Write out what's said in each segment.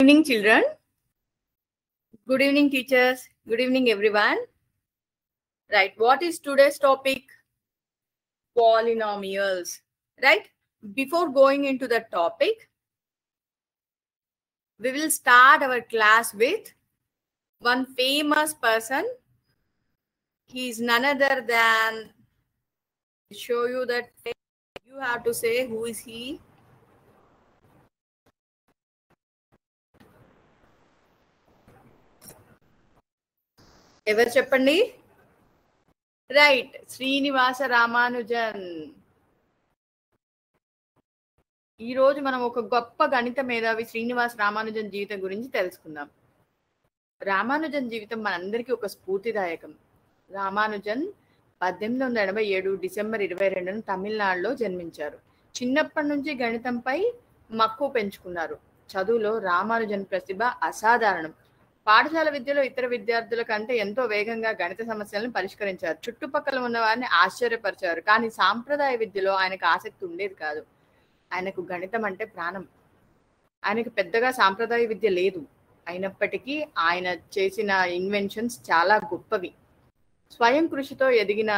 Evening, children. Good evening, teachers. Good evening, everyone. Right. What is today's topic? Polynomials. Right. Before going into the topic, we will start our class with one famous person. He is none other than, show you that you have to say who is he. ఎవరు చెప్పండి? Right, Srinivasa Ramanujan. ఈ రోజు మనం ఒక గొప్ప గణిత మేధావి శ్రీనివాస రామానుజన్ జీవితం గురించి తెలుసుకుందాం. రామానుజన్ జీవితం మనందరికీ ఒక స్ఫూర్తిదాయకం. రామానుజన్ 1887 డిసెంబర్ 22న తమిళనాడులో జన్మించారు. చిన్నప్పటి నుంచి గణితంపై మక్కువ పెంచుకున్నారు. చదువులో రామానుజన్ ప్రతిభ అసాధారణం. పాఠశాల విద్యలో ఇతర విద్యార్థుల కంటే ఎంతో వేగంగా గణిత సమస్యలను పరిష్కరించారు. చుట్టుపక్కల ఉన్న వారిని ఆశ్చర్యపరిచారు. కానీ సాంప్రదాయ విద్యలో ఆయనకు ఆసక్తి ఉండేది కాదు. ఆయనకు గణితం అంటే ప్రాణం. ఆయనకు పెద్దగా సాంప్రదాయ విద్య లేదు. అయినప్పటికీ ఆయన చేసిన ఇన్వెన్షన్స్ చాలా గొప్పవి. స్వయం కృషితో ఎదిగిన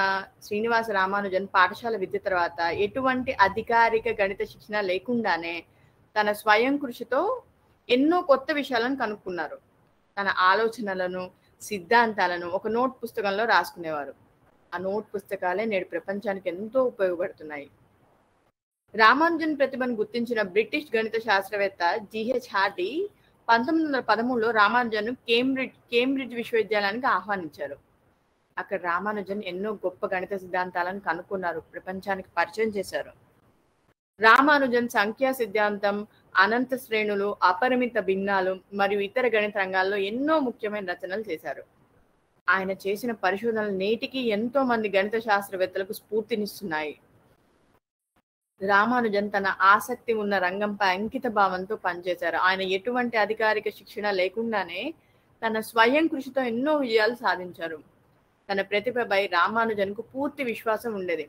శ్రీనివాస రామానుజన్ పాఠశాల విద్య తర్వాత ఎటువంటి అధికారిక గణిత శిక్షణ లేకుండానే తన స్వయం కృషితో ఎన్నో కొత్త విషయాలను కనుక్కున్నారు. తన ఆలోచనలను, సిద్ధాంతాలను ఒక నోట్ పుస్తకంలో రాసుకునేవారు. ఆ నోట్ పుస్తకాలే నేడు ప్రపంచానికి ఎంతో ఉపయోగపడుతున్నాయి. రామానుజన్ ప్రతిభను గుర్తించిన బ్రిటిష్ గణిత శాస్త్రవేత్త జిహెచ్ హార్డీ 1913లో రామానుజన్ కేంబ్రిడ్జ్ విశ్వవిద్యాలయానికి ఆహ్వానించారు. అక్కడ రామానుజన్ ఎన్నో గొప్ప గణిత సిద్ధాంతాలను కనుక్కున్నారు, ప్రపంచానికి పరిచయం చేశారు. రామానుజన్ సంఖ్యా సిద్ధాంతం, అనంత శ్రేణులు, అపరిమిత భిన్నాలు మరియు ఇతర గణిత రంగాల్లో ఎన్నో ముఖ్యమైన రచనలు చేశారు. ఆయన చేసిన పరిశోధనలు నేటికి ఎంతో మంది గణిత శాస్త్రవేత్తలకు స్ఫూర్తినిస్తున్నాయి. రామానుజన్ తన ఆసక్తి ఉన్న రంగంపై అంకిత భావంతో పనిచేశారు. ఆయన ఎటువంటి అధికారిక శిక్షణ లేకుండానే తన స్వయం కృషితో ఎన్నో విజయాలు సాధించారు. తన ప్రతిభపై రామానుజన్కు పూర్తి విశ్వాసం ఉండేది.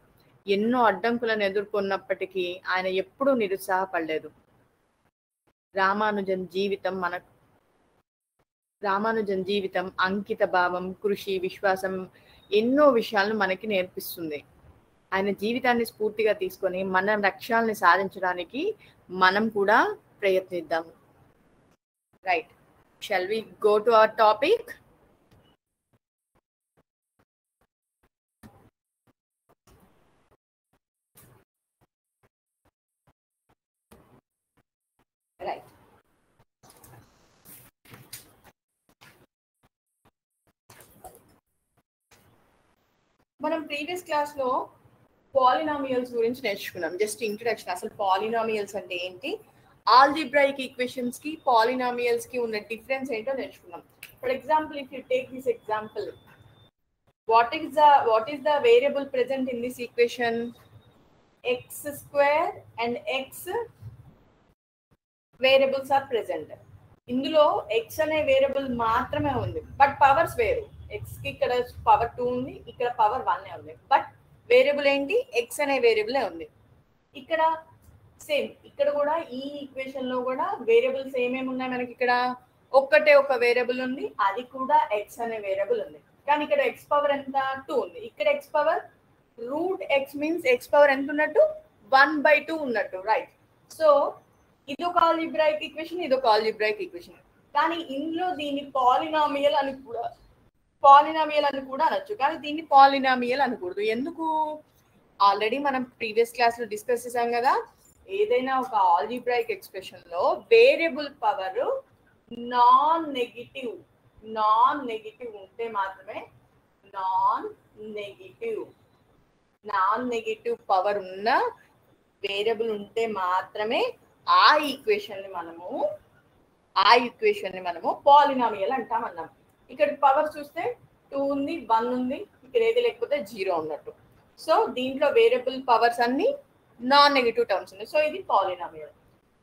ఎన్నో అడ్డంకులను ఎదుర్కొన్నప్పటికీ ఆయన ఎప్పుడూ నిరుత్సాహపడలేదు. రామానుజన్ జీవితం అంకిత భావం, కృషి, విశ్వాసం ఎన్నో విషయాలను మనకి నేర్పిస్తుంది. ఆయన జీవితాన్ని స్ఫూర్తిగా తీసుకొని మన లక్ష్యాలని సాధించడానికి మనం కూడా ప్రయత్నిద్దాం. Right, shall we go to our topic? Right, మనం ప్రీవియస్ క్లాస్ లో పాలినామియల్స్ గురించి నేర్చుకున్నాం. జస్ట్ ఇంట్రడక్షన్, అసలు పాలినామియల్స్ అంటే ఏంటి, ఆల్జిబ్రాయిక్ ఈక్వేషన్స్ కి పాలినామియల్స్ కి ఉన్న డిఫరెన్స్ ఏంటో నేర్చుకున్నాం. For example, if you take this example, what is the variable present in this equation? X square and x variables are present. ఇందులో x అనే వేరియబుల్ మాత్రమే ఉంది, బట్ పవర్స్ వేరు. x కి ఇక్కడ పవర్ 2 ఉంది, ఇక్కడ పవర్ 1 ఉంది, బట్ వేరియబుల్ ఏంటి, x అనే వేరియబులే ఉంది. ఇక్కడ సేమ్, ఇక్కడ కూడా ఈ ఈక్వేషన్ లో కూడా వేరియబుల్స్ ఏమేమి ఉన్నాయి మనకి, ఇక్కడ ఒక్కటే ఒక వేరియబుల్ ఉంది, అది కూడా x అనే వేరియబుల్ ఉంది. కానీ ఇక్కడ x పవర్ ఎంత, 2 ఉంది. ఇక్కడ x power √x means x power ఎంత ఉన్నట్టు, 1/2 ఉన్నట్టు. రైట్, సో ఇదొక ఆల్జిబ్రాయిక్ ఈక్వేషన్, ఇదొక ఆల్జిబ్రాయిక్ ఈక్వేషన్. కానీ ఇందులో దీన్ని పాలినామియల్ అని కూడా అనొచ్చు, కానీ దీన్ని పాలినామియల్ అనకూడదు. ఎందుకు? ఆల్రెడీ మనం ప్రీవియస్ క్లాస్ లో డిస్కస్ చేసాం కదా, ఏదైనా ఒక ఆల్జిబ్రాయిక్ ఎక్స్ప్రెషన్ లో వేరియబుల్ పవర్ నాన్ నెగిటివ్ ఉంటే మాత్రమే, నాన్ నెగిటివ్ పవర్ ఉన్న వేరియబుల్ ఉంటే మాత్రమే ఆ ఈక్వేషన్ ని మనము పాలినామియల్ అంటామన్నాం. ఇక్కడ పవర్ చూస్తే 2 ఉంది, 1 ఉంది, ఇక్కడ ఏది లేకపోతే 0 ఉన్నట్టు. సో దీంట్లో వేరియబుల్ పవర్స్ అన్ని నాన్ నెగిటివ్ టర్మ్స్ ఉన్నాయి, సో ఇది పాలినామియల్.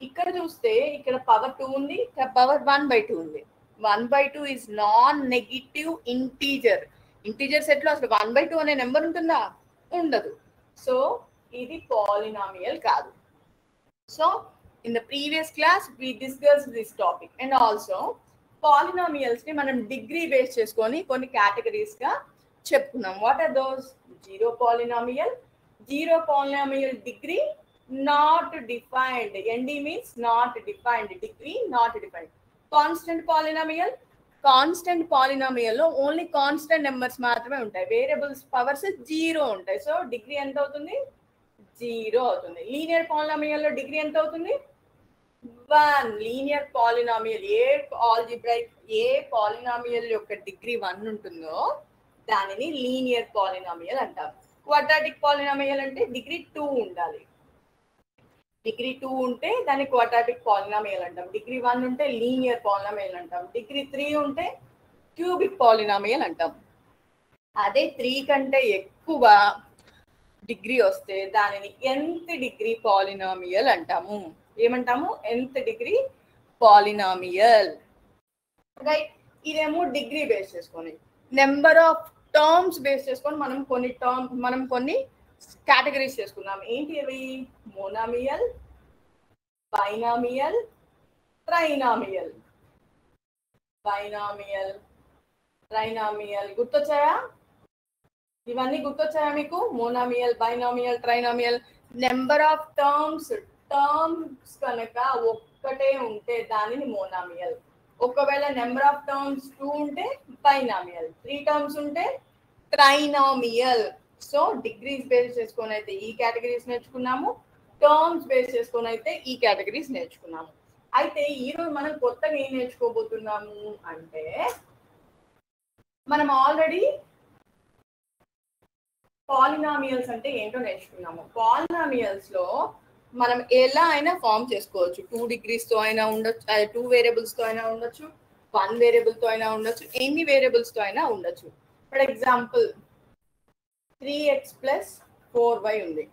ఇక్కడ చూస్తే ఇక్కడ పవర్ 2 ఉంది, ఇక్కడ పవర్ 1/2 ఉంది. 1/2 is non negative integer. Integer set లో అసలు 1/2 అనే నెంబర్ ఉంటుందా? ఉండదు. సో ఇది పాలినామియల్ కాదు. So In the previous class we discussed this topic, and also polynomials ని మనం డిగ్రీ బేస్ చేసుకొని కొన్ని కేటగిరీస్ గా చెప్పుకున్నాం. What are those? Zero polynomial degree not defined, ND means not defined, degree not defined. Constant polynomial లో only constant numbers మాత్రమే ఉంటాయి, variables powers 0 ఉంటాయి. సో డిగ్రీ ఎంత అవుతుంది? 0 అవుతుంది. లీనియర్ పాలినామియల్ లో డిగ్రీ ఎంత అవుతుంది? 1. లీనియర్ పాలినామియల్, ఏ పాలినామియల్ యొక్క డిగ్రీ 1 ఉంటుందో దానిని లీనియర్ పాలినామియల్ అంటారు. క్వాడ్రాటిక్ పాలినామియల్ అంటే డిగ్రీ 2 ఉండాలి. డిగ్రీ 2 ఉంటే దాన్ని క్వాడ్రాటిక్ పాలినామియల్ అంటాం. డిగ్రీ 1 ఉంటే లీనియర్ పాలినామియల్ అంటాం. డిగ్రీ 3 ఉంటే క్యూబిక్ పాలినామియల్ అంటాం. అదే 3 కంటే ఎక్కువ డిగ్రీ వస్తే దానిని nth డిగ్రీ పాలినామియల్ అంటాము. ఏమంటాము? nth degree polynomial. రైట్. ఇదేమో డిగ్రీ బేస్ చేసుకొని, నెంబర్ ఆఫ్ టర్మ్స్ బేస్ చేసుకొని మనం కొన్ని కేటగిరీస్ చేసుకున్నాం. ఏంటి అవి? Monomial, binomial, trinomial. గుర్తొచ్చాయా? ఇవన్నీ గుర్తొచ్చాయా మీకు? Monomial, binomial, trinomial. Number of terms కనుక ఒక్కటే ఉంటే దానిని మోనామియల్. ఒకవేళ నెంబర్ ఆఫ్ టర్మ్స్ 2 ఉంటే బైనామియల్, 3 టర్మ్స్ ఉంటే ట్రైనామియల్. సో డిగ్రీస్ బేస్ చేసుకొని అయితే ఈ కేటగిరీస్ నేర్చుకున్నాము, టర్మ్స్ బేస్ చేసుకొని అయితే ఈ కేటగిరీస్ నేర్చుకున్నాము. అయితే ఈరోజు మనం కొత్తగా ఏం నేర్చుకోబోతున్నాము అంటే, మనం ఆల్రెడీ పాలినామియల్స్ అంటే ఏంటో నేర్చుకున్నాము. పాలినామియల్స్ లో మనం ఎలా అయినా ఫామ్ చేసుకోవచ్చు. 2 డిగ్రీస్ తో అయినా ఉండొచ్చు, 2 వేరియబుల్స్ తో అయినా ఉండొచ్చు, 1 వేరియబుల్ తో అయినా ఉండొచ్చు, ఎన్ని వేరియబుల్స్ తో అయినా ఉండొచ్చు. ఫర్ ఎగ్జాంపుల్ 3x + 4y ఉంది.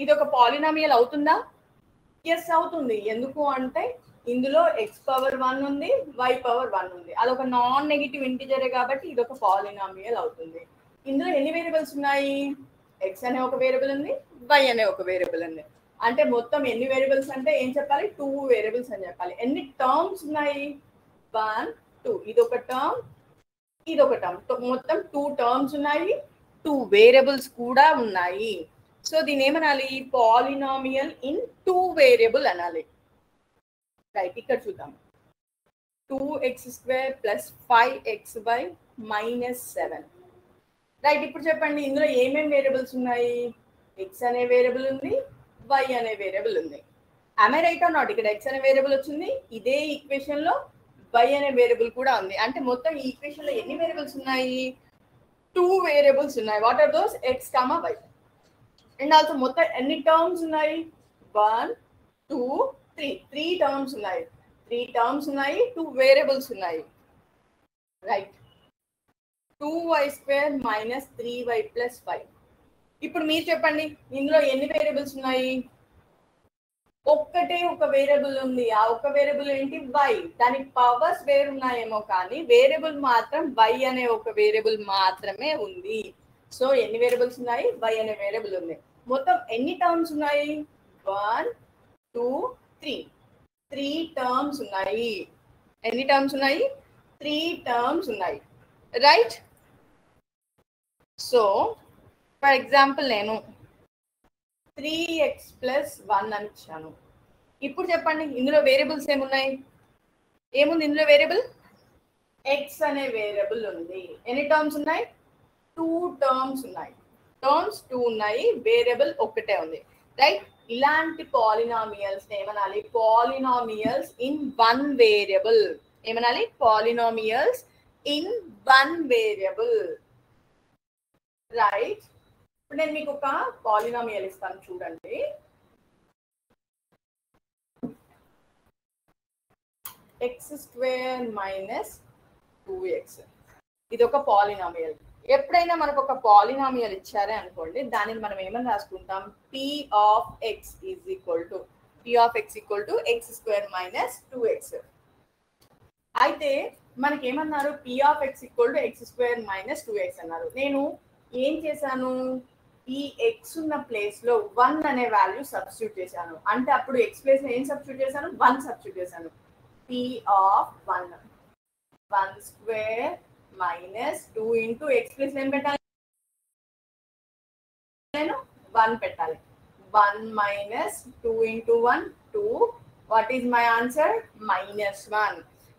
ఇది ఒక పాలినామియల్ అవుతుందా? ఎస్ అవుతుంది. ఎందుకు అంటే ఇందులో x⁻1 ఉంది, y⁻1 ఉంది. అదొక నాన్ నెగిటివ్ ఇంటిజరే కాబట్టి ఇది ఒక పాలినామియల్ అవుతుంది. ఇందులో ఎన్ని వేరియబుల్స్ ఉన్నాయి? x అనే ఒక వేరియబుల్ ఉంది, y అనే ఒక వేరియబుల్ ఉంది. అంటే మొత్తం ఎన్ని వేరియబుల్స్ అంటే ఏం చెప్పాలి? 2 వేరియబుల్స్ అని చెప్పాలి. ఎన్ని టర్మ్స్ ఉన్నాయి? 1, 2. ఇదొక టర్మ్, ఇదొక టర్మ్. మొత్తం 2 టర్మ్స్ ఉన్నాయి, 2 వేరియబుల్స్ కూడా ఉన్నాయి. సో దీని ఏమనాలి? పాలినామియల్ ఇన్ 2 వేరియబుల్ అనాలి. రైట్. ఇక్కడ చూద్దాం. 2x² + 5xy - 7. రైట్. ఇప్పుడు చెప్పండి, ఇందులో ఏమేమి వేరియబుల్స్ ఉన్నాయి? x అనే వేరియబుల్ ఉంది, y అనే వేరియబుల్ ఉంది. am I right or not? ఇక్కడ x అనే వేరియబుల్ వచ్చింది, ఇదే ఈక్వేషన్ లో y అనే వేరియబుల్ కూడా ఉంది. అంటే మొత్తం ఈ ఈక్వేషన్ లో ఎన్ని వేరియబుల్స్ ఉన్నాయి? 2 వేరియబుల్స్ ఉన్నాయి. What are those? x, y. And also మొత్తం ఎన్ని టర్మ్స్ ఉన్నాయి? 1, 2, 3. 3 టర్మ్స్ ఉన్నాయి. 3 టర్మ్స్ ఉన్నాయి, 2 వేరియబుల్స్ ఉన్నాయి. రైట్. 2y² - 3y + 5. ఇప్పుడు మీరు చెప్పండి, ఇందులో ఎన్ని వేరియబుల్స్ ఉన్నాయి? ఒక్కటే ఒక వేరియబుల్ ఉంది. ఆ ఒక్క వేరియబుల్ ఏంటి? y. దానికి పవర్స్ వేరున్నాయేమో కానీ వేరియబుల్ మాత్రం y అనే ఒక వేరియబుల్ మాత్రమే ఉంది. సో ఎన్ని వేరియబుల్స్ ఉన్నాయి? y అనే వేరియబుల్ ఉంది. మొత్తం ఎన్ని టర్మ్స్ ఉన్నాయి? 1, 2, 3. 3 టర్మ్స్ ఉన్నాయి. ఎన్ని టర్మ్స్ ఉన్నాయి? 3 టర్మ్స్ ఉన్నాయి. రైట్. సో ఫర్ ఎగ్జాంపుల్ నేను 3x + 1 అని ఇచ్చాను. ఇప్పుడు చెప్పండి, ఇందులో వేరియబుల్స్ ఏమున్నాయి? ఏముంది ఇందులో వేరియబుల్? x అనే వేరియబుల్ ఉంది. ఎన్ని టర్మ్స్ ఉన్నాయి? 2 టర్మ్స్ ఉన్నాయి. టర్మ్స్ 2 ఉన్నాయి, వేరియబుల్ ఒకటే ఉంది. రైట్. ఇలాంటి పాలినామియల్స్ ఏమనాలి? Polynomials in 1 variable. ఏమనాలి? Polynomials in 1 variable. రైట్. ఇప్పుడు నేను మీకు ఒక పాలినామియల్ ఇస్తాను, చూడండి. x² - 2x. ఇది ఒక పాలినామియల్. ఎప్పుడైనా మనకు ఒక పాలినామియల్ ఇచ్చారే అనుకోండి, దానిని మనం ఏమని రాసుకుంటాం? p of x = x² - 2x. అయితే మనకి ఏమన్నారు? p of x = x² - 2x అన్నారు. నేను ఏం చేశాను? ఈ ఎక్స్ ఉన్న ప్లేస్ లో 1 అనే వాల్యూ సబ్స్టిట్యూట్ చేశాను. అంటే అప్పుడు ఎక్స్ ప్లేస్ లో ఏం సబ్స్టిట్యూట్ చేశాను? 1 సబ్స్టిట్యూట్ చేశాను. p of 1 1 square minus 2 into X place ఏం పెట్టాలి? నేను 1 పెట్టాలి. 1 minus 2 into 1 2. What is my answer? -1.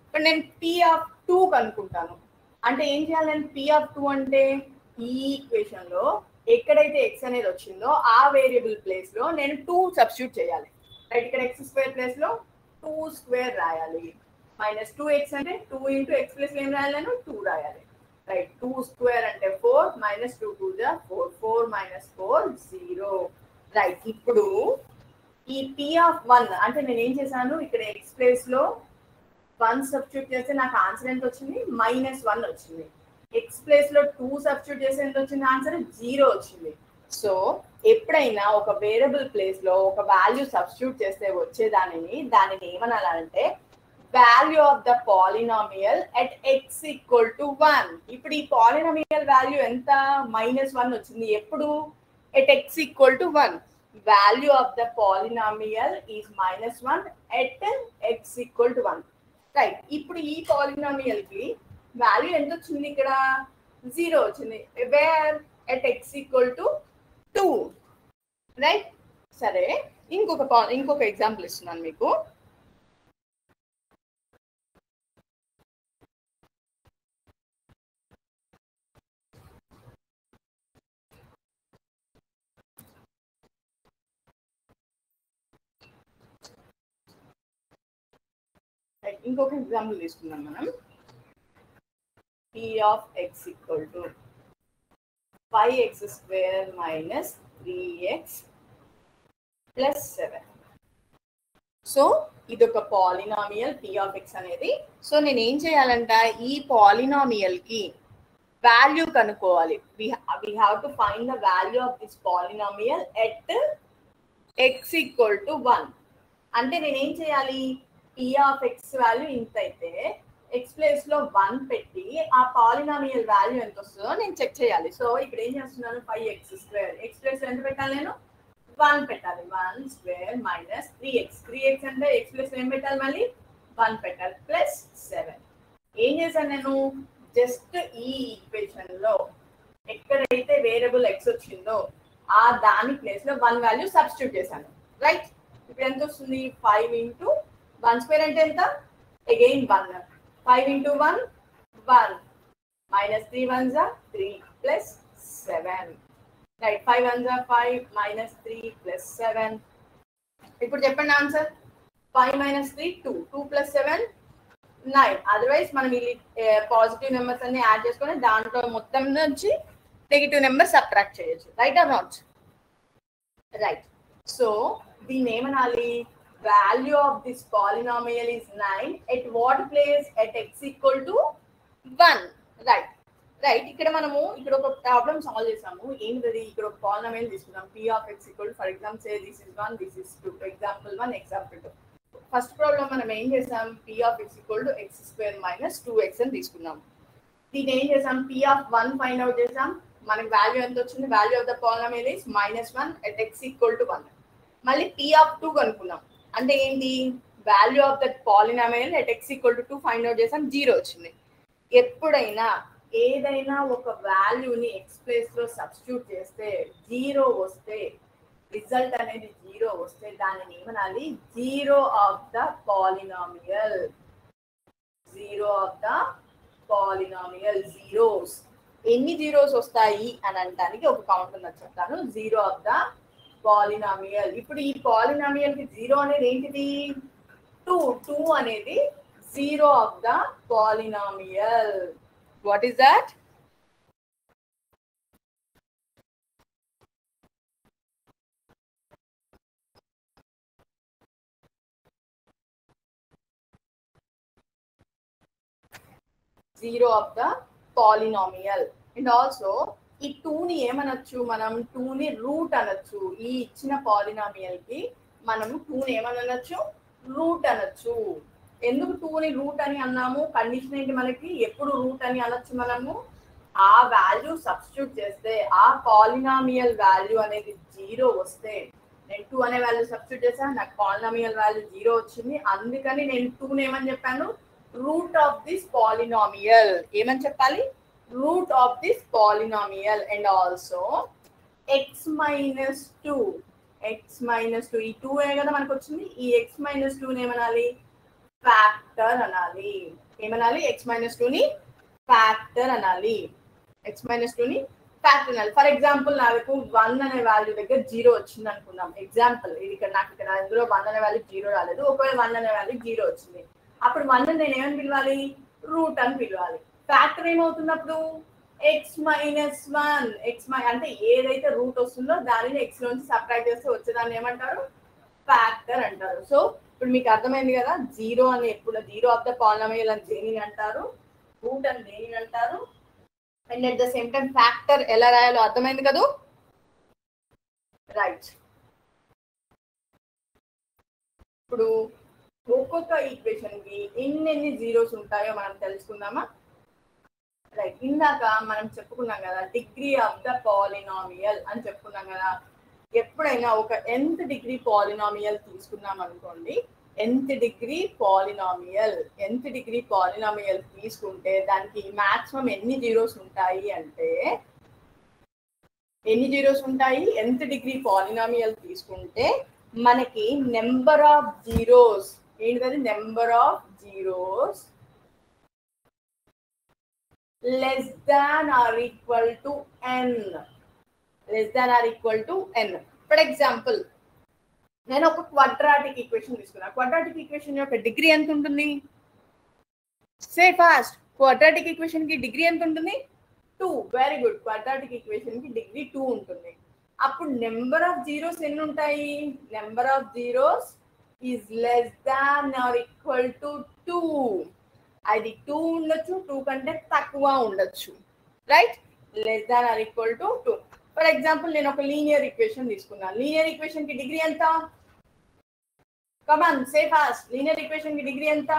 ఇప్పుడు నేను p ఆఫ్ 2 కనుక్కుంటాను. అంటే ఏం చేయాలి? నేను p ఆఫ్ 2 అంటే ఈ ఈక్వేషన్ లో ఎక్కడైతే ఎక్స్ అనేది వచ్చిందో ఆ వేరియబుల్ ప్లేస్ లో నేను 2 సబ్స్టిట్యూట్ చేయాలి. రైట్, ఇక్కడ ఎక్స్ స్క్వేర్ ప్లేస్ లో 2 స్క్వేర్ రాయాలి. మైనస్ 2x అంటే 2 ఇంటూ ఎక్స్ ప్లేస్ ఏం రాయాలి? నేను 2 రాయాలి. రైట్, 2 స్క్వేర్ అంటే 4 మైనస్ 2 2 జా 4 4 మైనస్ 4 0. రైట్, ఇప్పుడు ఈ p ఆఫ్ 1 అంటే నేను ఏం చేశాను? ఇక్కడ ఎక్స్ ప్లేస్ లో 1 సబ్స్టిట్యూట్ చేస్తే నాకు ఆన్సర్ ఎంత వచ్చింది? -1 వచ్చింది. ఎక్స్ ప్లేస్ లో 2 సబ్స్టిట్యూట్ చేస్తే ఎంత వచ్చింది? ఆన్సర్ 0 వచ్చింది. సో ఎప్పుడైనా ఒక వేరియబుల్ ప్లేస్ లో ఒక వాల్యూ సబ్స్టిట్యూట్ చేస్తే వచ్చేదానిని ఏమనాలంటే value of the polynomial at x equal to 1. ఇప్పుడు ఈ పాలినామియల్ వాల్యూ ఎంత? -1 వచ్చింది. ఎప్పుడు? At x equal to 1. Value of the polynomial is -1 at x equal to 1. Right, ఇప్పుడు ఈ పాలినామియల్ కి వాల్యూ ఎంత వచ్చింది? ఇక్కడ 0 వచ్చింది. Where? At x equal to 2. Right, సరే ఇంకొక ఎగ్జాంపుల్ ఇస్తున్నాను మీకు. ఇంకొక ఎగ్జాంపుల్ తీసుకుందాం మనం. p of x equal to 5x square minus 3x plus 7. So ఇది ఒక పాలినామియల్ p ఆఫ్ x అనేది. సో నేను ఏం చేయాలంట? ఈ పాలినామియల్ కి వాల్యూ కనుక్కోవాలి. we have to find the value of this polynomial at x equal to 1. అంటే నేను ఏం చేయాలి? p ఆఫ్ x వాల్యూ ఇంత అయితే ఎక్స్ ప్లేస్ లో 1 పెట్టి ఆ పాలినామియల్ వాల్యూ ఎంత వస్తుందో నేను చెక్ చేయాలి. సో ఇప్పుడు ఏం చేస్తున్నాను? 5x స్క్వేర్ ఎక్స్ ప్లేస్ లో ఎంత పెట్టాలి? నేను 1 పెట్టాలి. 1 స్క్వేర్ మైనస్ 3x అంటే ఎక్స్ ప్లేస్ లో ఏం పెట్టాలి? మళ్ళీ 1 పెట్టాలి ప్లస్ 7. ఏం చేశాను నేను? జస్ట్ ఈ ఈక్వేషన్ లో ఎక్కడైతే వేరియబుల్ x వచ్చిందో ఆ దాని ప్లేస్ లో 1 వాల్యూ సబ్స్టిట్యూట్ చేశాను. రైట్, ఇప్పుడు ఎంత వస్తుంది? 5 ఇంటూ 1 స్క్వేర్ అంటే ఎంత? అగైన్ 1. 5 ఇంటూ 1 1 మైనస్ 3 1 జా 3 ప్లస్ 7. రైట్, 5 1 జా 5 మైనస్ 3 ప్లస్ 7. ఇప్పుడు చెప్పండి ఆన్సర్. 5 minus 3 2 2 plus 7 9. అదర్వైజ్ మనం ఈ పాజిటివ్ నెంబర్స్ అన్ని యాడ్ చేసుకొని దాంట్లో మొత్తం నుంచి నెగిటివ్ నెంబర్ సబ్ట్రాక్ట్ చేయొచ్చు. Right or not? Right, so దీన్ని ఏమనాలి? Value of this polynomial is 9 at what place? At x equal to 1. Right right, ఇక్కడ మనము ఇక్కడ ఒక ప్రాబ్లం సాల్వ్ చేసాము. ఏంటది? ఇక్కడ ఒక పాలినామియల్ తీసుకున్నాం. p of x equal to, for example say this is 1 this is 2. Example 1 example 2. First problem మనం ఏం చేసాం? p of x equal to x square minus 2x అని తీసుకున్నాం. దీన్ని ఏం చేసాం? p ఆఫ్ 1 ఫైండ్ అవుట్ చేసాం. మనకి వాల్యూ ఎంత వచ్చింది? Value of the polynomial is -1 at x equal to 1. మళ్ళీ p ఆఫ్ 2 కనుక్కున్నాం. అంటే ఏంటి? Value of that polynomial at x equal to 2 find out చేసాం. 0 వచ్చింది. ఎప్పుడైనా ఏదైనా ఒక వాల్యూని ఎక్స్ ప్లేస్ లో సబ్స్టిట్యూట్ చేస్తే 0 వస్తే, రిజల్ట్ అనేది 0 వస్తే దానిని ఏమనాలి? 0 of the polynomial. 0 of the polynomial. Zeros ఎన్ని జీరోస్ వస్తాయి అని అనడానికి ఒక కౌంట్ ఉన్నది చెప్తాను. 0 ఆఫ్ ద పాలినామియల్. ఇప్పుడు ఈ పాలినామియల్ కి 0 అనేది ఏంటిది? 2. 2 అనేది 0 of the polynomial. What is that? Zero of the polynomial. And also ఈ 2ని ఏమనొచ్చు? మనం 2ని రూట్ అనొచ్చు. ఈ ఇచ్చిన పాలినామియల్ కి మనం 2ని ఏమనొచ్చు? రూట్ అనొచ్చు. ఎందుకు 2ని రూట్ అని అన్నాము? కండిషన్ ఏంటి మనకి? ఎప్పుడు రూట్ అని అనొచ్చు మనము? ఆ వాల్యూ సబ్స్టిట్యూట్ చేస్తే ఆ పాలినామియల్ వాల్యూ అనేది 0 వస్తే, నేను 2 అనే వాల్యూ సబ్స్టిట్యూట్ చేశాను, నాకు పాలినామియల్ వాల్యూ 0 వచ్చింది. అందుకని నేను 2 ఏమని చెప్పాను, రూట్ ఆఫ్ దిస్ పాలినామియల్. ఏమని చెప్పాలి, root of this polynomial. And also X minus 2, ఈ 2 కదా మనకు వచ్చింది, ఈ ఎక్స్ మైనస్ 2 ఏమనాలి, ఫ్యాక్టర్ అనాలి. ఏమనాలి, ఎక్స్ మైనస్ 2ని ఫ్యాక్టర్ అనాలి. ఎక్స్ మైనస్ 2ని ఫ్యాక్టర్ అనాలి. ఫర్ ఎగ్జాంపుల్ నాకు 1 అనే వాల్యూ దగ్గర 0 వచ్చింది అనుకుందాం. ఎగ్జాంపుల్ ఇది, ఇక్కడ నాకు ఇక్కడ ఇందులో 1 అనే వాల్యూ 0 రాలేదు. ఒకవేళ 1 అనే వాల్యూ 0 వచ్చింది, అప్పుడు 1 నేను ఏమని పిలవాలి, రూట్ అని పిలవాలి. ఫ్యాక్టర్ ఏమవుతుంది అప్పుడు, ఎక్స్ మైనస్ 1. అంటే ఏదైతే రూట్ వస్తుందో దానిని ఎక్స్ నుంచి సబ్ట్రాక్ట్ చేస్తే వచ్చేదాన్ని ఏమంటారు, ఫ్యాక్టర్ అంటారు. సో ఇప్పుడు మీకు అర్థమైంది కదా, 0 అని ఎప్పుడు 0 ఆఫ్ ద పాలినామియల్ అని దేనిని అంటారు, రూట్ అని దేనిని అంటారు, and at the same time factor ఎలా రాయాలో అర్థమైంది కదా, రైట్. ఇప్పుడు ఒక్కొక్క ఈక్వేషన్ కి ఎన్ని జీరోస్ ఉంటాయో మనం తెలుసుకుందామా. రైట్, ఇందాక మనం చెప్పుకున్నాం కదా డిగ్రీ ఆఫ్ ద పాలినామియల్ అని చెప్పుకున్నాం కదా. ఎప్పుడైనా ఒక nth డిగ్రీ పాలినామియల్ తీసుకున్నాం అనుకోండి, nth డిగ్రీ పాలినామియల్ తీసుకుంటే దానికి మాక్సిమం ఎన్ని జీరోస్ ఉంటాయి అంటే, nth డిగ్రీ పాలినామియల్ తీసుకుంటే మనకి నెంబర్ ఆఫ్ జీరోస్ ఏంటిది, number of zeros less than or equal to n. For example, నేను ఒక క్వాడ్రాటిక్ ఈక్వేషన్ తీసుకున్నా. క్వాడ్రాటిక్ ఈక్వేషన్ యొక్క డిగ్రీ ఎంత ఉంటుంది, సే ఫాస్ట్. క్వాడ్రాటిక్ ఈక్వేషన్ కి డిగ్రీ ఎంత ఉంటుంది, 2. వెరీ గుడ్, క్వాడ్రాటిక్ ఈక్వేషన్ కి డిగ్రీ 2 ఉంటుంది. అప్పుడు నెంబర్ ఆఫ్ జీరోస్ ఎన్ని ఉంటాయి, number of zeros is less than or equal to 2. అది 2 ఉండొచ్చు, 2 కంటే తక్కువ ఉండొచ్చు, right. Less than or equal to 2. For example నేను ఒక లీనియర్ ఈక్వేషన్ తీసుకున్నాను. లీనియర్ ఈక్వేషన్ కి డిగ్రీ ఎంత, కమాన్ సే ఫాస్ట్. లీనియర్ ఈక్వేషన్ కి డిగ్రీ ఎంత,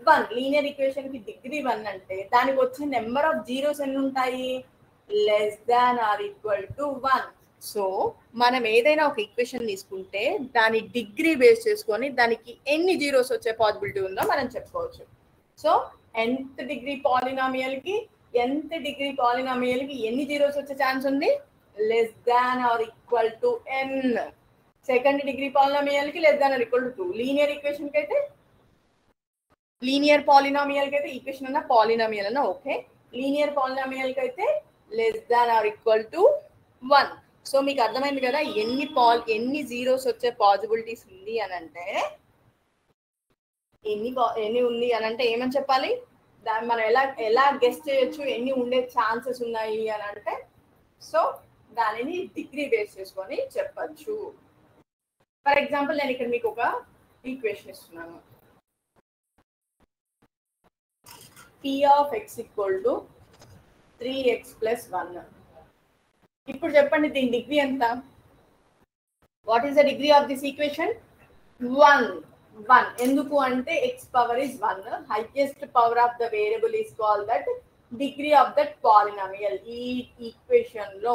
1. లీనియర్ ఈక్వేషన్ కి డిగ్రీ 1 అంటే దానికి వచ్చే నెంబర్ ఆఫ్ జీరోస్ ఎన్ని ఉంటాయి, less than or equal to 1. So మనం ఏదైనా ఒక ఈక్వేషన్ తీసుకుంటే దాని డిగ్రీ బేస్ చేసుకొని దానికి ఎన్ని జీరోస్ వచ్చే పాసిబిలిటీ ఉందో మనం చెప్పుకోవచ్చు. సో nth డిగ్రీ పాలినామియల్ కి ఎన్ని జీరోస్ వచ్చే ఛాన్స్ ఉంది, less than or equal to n. Second degree polynomial కి less than or equal to 2. Linear equation కి అయితే, లీనియర్ పాలినామియల్ కి అయితే ఈక్వేషన్ అన్న పాలినామియల్ అన్న ఓకే, లీనియర్ పాలినామియల్ కి అయితే less than or equal to 1. So మీకు అర్థమైంది కదా ఎన్ని జీరోస్ వచ్చే పాసిబిలిటీస్ ఉంది అని అంటే, ఎన్ని ఉంది అని అంటే ఏమని చెప్పాలి, దాన్ని మనం ఎలా గెస్ చేయొచ్చు ఎన్ని ఉండే ఛాన్సెస్ ఉన్నాయి అని అంటే, సో దానిని డిగ్రీ బేస్ చేసుకొని చెప్పచ్చు. ఫర్ ఎగ్జాంపుల్ నేను ఇక్కడ మీకు ఒక ఈక్వేషన్ ఇస్తున్నాను, p of x equal to 3x plus 1. ఇప్పుడు చెప్పండి దీని డిగ్రీ ఎంత, what is the degree of this equation, 1. ఎందుకు అంటే x power is 1. Highest power of the variable is call that degree of that polynomial. ఈ equation లో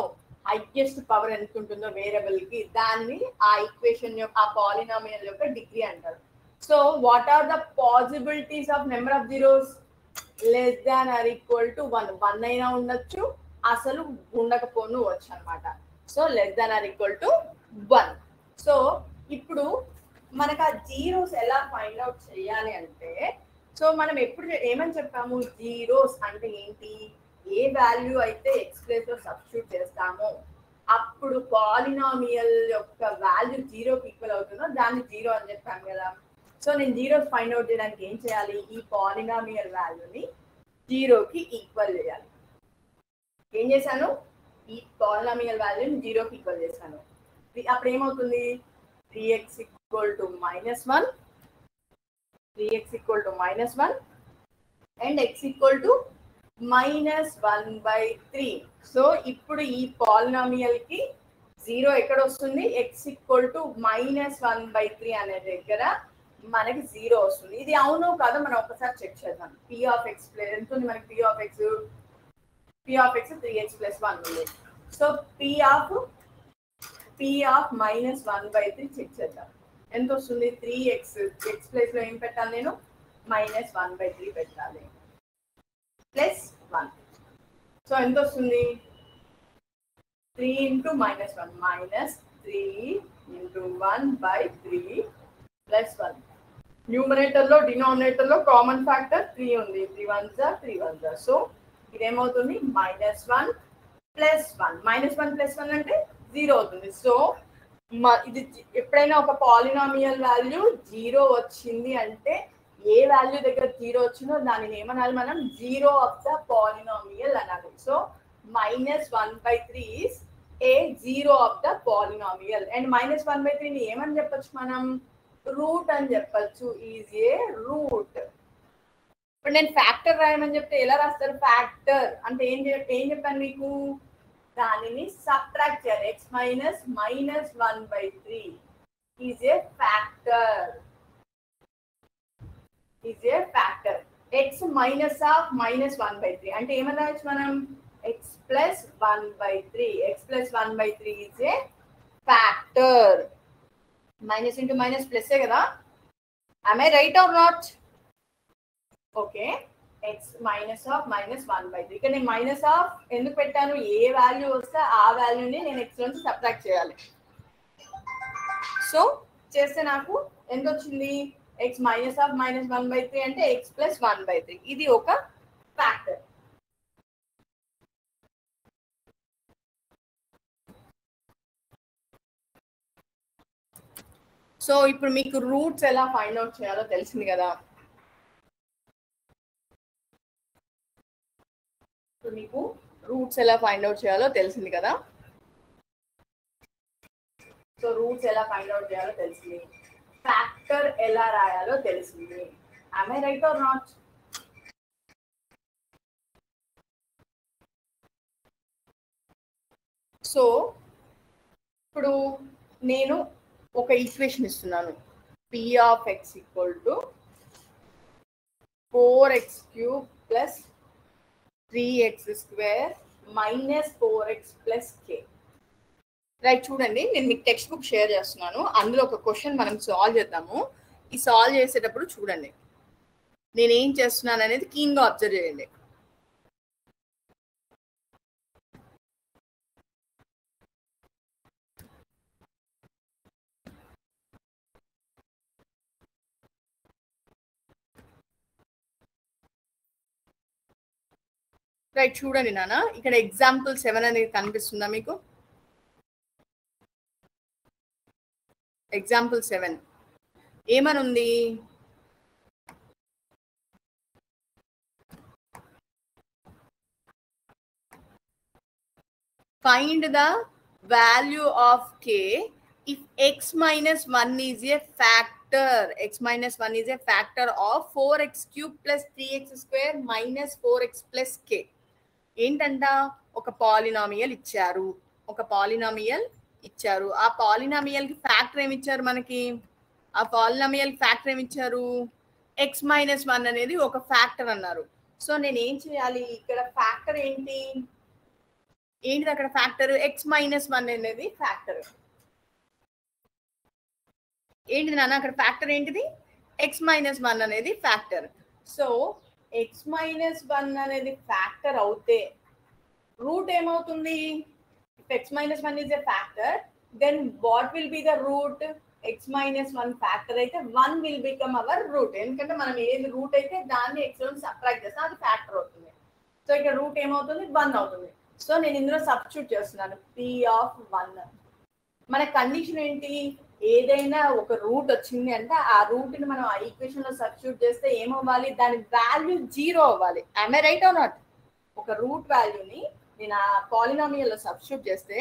highest power ఎంత ఉంటుందో వేరియబుల్ కి దాన్ని ఆ ఈక్వేషన్ యొక్క ఆ పాలినామియల్ యొక్క డిగ్రీ అంటారు. So what are the possibilities of number of zeros, less than or equal to 1. 1 అయినా ఉండొచ్చు, అసలు ఉండకపోను వచ్చు అనమాట. So less than or equal to 1. So ఇప్పుడు మనకు ఆ జీరోస్ ఎలా ఫైండ్ అవుట్ చేయాలి అంటే, సో మనం ఎప్పుడు ఏమని చెప్పాము, జీరోస్ అంటే ఏంటి, ఏ వాల్యూ అయితే ఎక్స్ ప్లేస్ లో సబ్స్టిట్యూట్ చేస్తామో అప్పుడు పాలినామియల్ యొక్క వాల్యూ 0కి ఈక్వల్ అవుతుందో దాన్ని 0 అని చెప్పాము కదా. సో నేను జీరోస్ ఫైండ్ అవుట్ చేయడానికి ఏం చేయాలి, ఈ పాలినామియల్ వాల్యూని 0కి ఈక్వల్ చేయాలి. ఏం చేశాను, ఈ పాలినామియల్ వాల్యూని 0కి ఈక్వల్ చేశాను. అప్పుడు ఏమవుతుంది, 3x equal to -1 and x equal to -1/3. So ఇప్పుడు ఈ పాలినామియల్ కి 0 ఎక్కడ వస్తుంది, x equal to -1/3 అనే దగ్గర మనకి 0 వస్తుంది. ఇది అవును కాదు మనం ఒకసారి చెక్ చేద్దాం. p of x ఎంత ఉంది మనకి, p of x p of x 3x plus 1 ఉంది. సో p of minus 1/3 చెక్ చేద్దాం. ఎంత వస్తుంది? 3x x ప్లేస్ లో ఏం పెట్టాలి? నేను minus 1/3 పెట్టాలి ప్లస్ 1. సో ఎంత వస్తుంది? 3 into minus 1 minus 3 into 1/3 plus 1. Numerator లో డినామినేటర్ లో కామన్ ఫ్యాక్టర్ 3 ఉంది. 3 1s are 3 1s are. So ఇదేమవుతుంది? -1 + 1. -1 + 1 అంటే 0 అవుతుంది. సో ఇది ఎప్పుడైనా ఒక పాలినామియల్ వాల్యూ 0 వచ్చింది అంటే ఏ వాల్యూ దగ్గర 0 వచ్చిందో దానిని ఏమనాలి? మనం 0 ఆఫ్ ద పాలినామియల్ అనాలి. So -1/3 is a 0 of the polynomial. And -1/3 ని ఏమని చెప్పొచ్చు? మనం రూట్ అని చెప్పొచ్చు. Is a root. ఇప్పుడు నేను ఫ్యాక్టర్ రాయమని చెప్తే ఎలా రాస్తారు? ఫ్యాక్టర్ అంటే ఏం చెప్పాను మీకు? దానిని సబ్ట్రాక్ట్ చేయాలి. x - -1/3 is a factor. x -1/3 అంటే ఏమని రాయొచ్చు మనం? x plus 1/3. x plus 1/3 is a factor. Minus into minus plus ఏ కదా? Am I right or not? Okay. x minus of -1/3. ఇక్కడ నేను మైనస్ ఆఫ్ ఎందుకు పెట్టాను? ఏ వాల్యూ వస్తే ఆ వాల్యూని నేను x నుంచి సబ్ట్రాక్ట్ చేయాలి. సో చేస్తే నాకు ఎంత వచ్చింది? x -1/3 అంటే x plus 1/3. ఇది ఒక ఫ్యాక్టర్. సో ఇప్పుడు మీకు రూట్స్ ఎలా ఫైండ్ అవుట్ చేయాలో తెలిసింది కదా? సో రూట్స్ ఎలా ఫైండ్ అవుట్ చేయాలో తెలిసింది. ఫ్యాక్టర్ ఎలా రాయాలో తెలిసింది. am I right or not? So ఇప్పుడు నేను ఒక ఈక్వేషన్ ఇస్తున్నాను. p of x equal to 4x³ plus 3x² minus 4x plus k. Right, చూడండి నేను మీకు టెక్స్ట్ బుక్ షేర్ చేస్తున్నాను. అందులో ఒక క్వశ్చన్ మనం సాల్వ్ చేద్దాము. ఈ సాల్వ్ చేసేటప్పుడు చూడండి నేను ఏం చేస్తున్నాను అనేది కీన్గా అబ్జర్వ్ చేయండి. రైట్, చూడండి నాన్న, ఇక్కడ ఎగ్జాంపుల్ 7 అనేది కనిపిస్తుందా మీకు? ఎగ్జాంపుల్ 7 ఏమని ఉంది? Find the value of k if x minus 1 is a factor. X minus 1 is a factor of 4x³ plus 3x² minus 4x plus k. ఏంటంట? ఒక పాలినామియల్ ఇచ్చారు. ఆ పాలినామియల్ కి ఫ్యాక్టర్ ఏమి ఇచ్చారు మనకి? x - 1 అనేది ఒక ఫ్యాక్టర్ అన్నారు. సో నేను ఏం చేయాలి? ఇక్కడ ఫ్యాక్టర్ ఏంటిది? అక్కడ ఫ్యాక్టర్ x - 1 అనేది ఫ్యాక్టర్. ఏంటిది నాన్న అక్కడ ఫ్యాక్టర్? ఏంటిది? x - 1 అనేది ఫ్యాక్టర్. సో x - 1 అనేది ఫ్యాక్టర్ అవుతే రూట్ ఏమవుతుంది? if x - 1 is a factor, then what will be the root? x - 1 factor అయితే 1 will become our root. ఎందుకంటే మనం ఏది రూట్ అయితే దాన్ని x నుంచి సబ్ట్రాక్ట్ చేస్తాం, అది ఫ్యాక్టర్ అవుతుంది. సో ఇక్కడ రూట్ ఏమవుతుంది? 1 అవుతుంది. సో నేను ఇందులో సబ్స్టిట్యూట్ చేస్తున్నాను p of 1. మన కండిషన్ ఏంటి? ఏదైనా ఒక రూట్ వచ్చింది అంటే ఆ రూట్ ని మనం ఆ ఈక్వేషన్ లో సబ్స్టిట్యూట్ చేస్తే ఏమవ్వాలి? దాని వాల్యూ 0 అవ్వాలి. am I right or not? ఒక రూట్ వాల్యూని నేను ఆ పాలినామియల్ లో సబ్స్టిట్యూట్ చేస్తే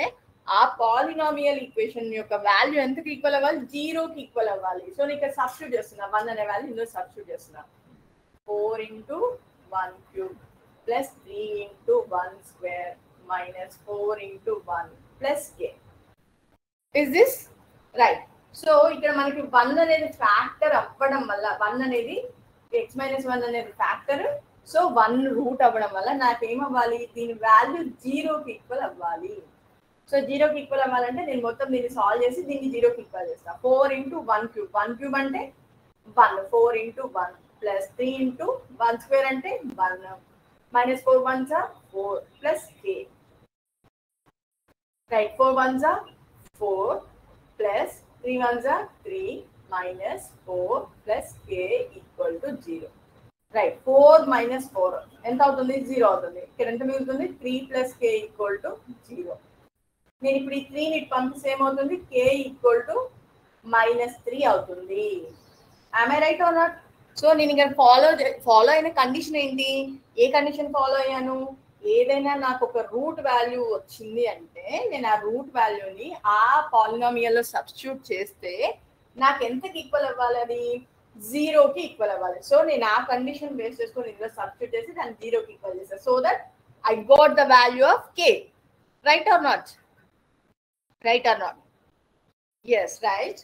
ఆ పాలినామియల్ ఈక్వేషన్ యొక్క వాల్యూ ఎంతకి ఈక్వల్ అవ్వాలి? 0కి ఈక్వల్ అవ్వాలి. సో నేను ఇక్కడ సబ్స్టిట్యూట్ చేస్తున్నా. 1 అనే వాల్యూ ఇందులో సబ్స్టిట్యూట్ చేస్తున్నా. 4 into 1³ plus 3 into 1 square minus 4 into 1 plus k. Is this right? So ఇక్కడ మనకి 1 అనేది ఫ్యాక్టర్ అవ్వడం వల్ల 1 అనేది x - 1 అనేది ఫ్యాక్టర్, సో 1 రూట్ అవ్వడం వల్ల నాకేమవ్వాలి, దీని వాల్యూ 0కి ఈక్వల్ అవ్వాలి. సో 0కి ఈక్వల్ అవ్వాలంటే నేను మొత్తం దీన్ని సాల్వ్ చేసి దీన్ని 0కి ఈక్వల్ చేస్తాను. 4 ఇంటూ 1 క్యూబ్, 1 క్యూబ్ అంటే 1, 4 ఇంటూ 1 ప్లస్ 3 ఇంటూ 1 స్క్వేర్ అంటే 1 minus 4 1s are 4 plus k, right. 4 1s are 4 plus 3 1s are 3 minus 4 plus k equal to 0, right. 4 minus 4 ఎంత అవుతుంది, 0 అవుతుంది. ఇక్కడ ఎంత మిగులుతుంది, 3 ప్లస్ k ఈక్వల్ టు 0. నేను ఇప్పుడు ఈ 3ని పంపిస్తే ఏమవుతుంది, k ఈక్వల్ టు -3 అవుతుంది. Am I right or not? So నేను ఇక్కడ ఫాలో అయిన కండిషన్ ఏంటి, ఏ కండిషన్ ఫాలో అయ్యాను, ఏదైనా నాకు ఒక రూట్ వాల్యూ వచ్చింది అంటే నేను ఆ రూట్ వాల్యూని ఆ పాలినామియల్లో సబ్స్టిట్యూట్ చేస్తే నాకు ఎంతకి ఈక్వల్ అవ్వాలి, అది 0కి ఈక్వల్ అవ్వాలి. సో నేను ఆ కండిషన్ బేస్ చేసుకొని ఇందులో సబ్స్టిట్యూట్ చేసి దాన్ని 0కి ఈక్వల్ చేస్తాను. So that I got the value of k. Right or not? Right or not? Yes, right.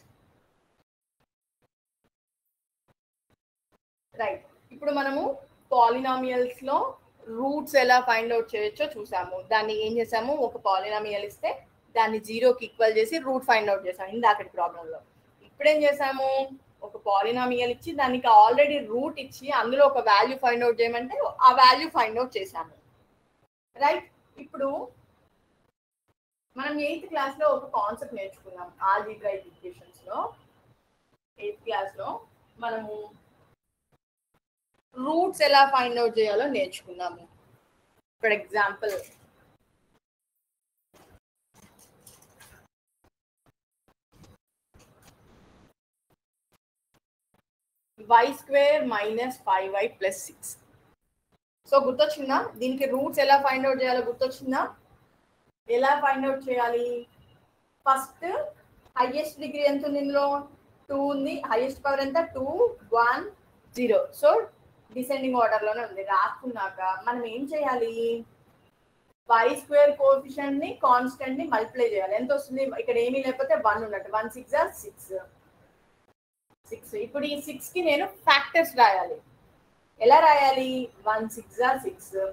Right. ఇప్పుడు మనము పాలినామియల్స్ లో రూట్స్ ఎలా ఫైండ్ అవుట్ చేయొచ్చో చూసాము. దాన్ని ఏం చేసాము, ఒక పాలినామియల్ ఇస్తే దాన్ని 0కి ఈక్వల్ చేసి రూట్ ఫైండ్ అవుట్ చేసాము ఇందాకటి ప్రాబ్లంలో. ఇప్పుడేం చేసాము, ఒక పాలినామియల్ ఇచ్చి దానికి ఆల్రెడీ రూట్ ఇచ్చి అందులో ఒక వాల్యూ ఫైండ్ అవుట్ చేయమంటే ఆ వాల్యూ ఫైండ్ అవుట్ చేసాము, రైట్. ఇప్పుడు మనం 8th క్లాస్లో ఒక కాన్సెప్ట్ నేర్చుకున్నాం ఆల్జీబ్రాయిక్ ఈక్వేషన్స్ లో. 8th క్లాస్లో మనము రూట్స్ ఎలా ఫైండ్ అవుట్ చేయాలో నేర్చుకున్నాము. For example y² minus 5y plus 6. So గుర్తొచ్చిందా, దీనికి రూట్స్ ఎలా ఫైండ్ అవుట్ చేయాలో గుర్తొచ్చిందా? ఎలా ఫైండ్ అవుట్ చేయాలి, ఫస్ట్ హైయెస్ట్ డిగ్రీ ఎంత ఉంది, ఇందులో 2 ఉంది. హైయెస్ట్ పవర్ ఎంత, 2 1 0. సో డిసెండింగ్ ఆర్డర్ లోనే ఉంది. రాసుకున్నాక మనం ఏం చేయాలి, y² కోఎఫిషియంట్ ని కాన్స్టెంట్ ని మల్టిప్లై చేయాలి. ఎంత వస్తుంది, ఇక్కడ ఏమీ లేకపోతే 1 ఉన్నట్టు, 1 6 are 6. ఇప్పుడు ఈ 6కి నేను ఫ్యాక్టర్స్ రాయాలి. ఎలా రాయాలి, 1 6 are 6,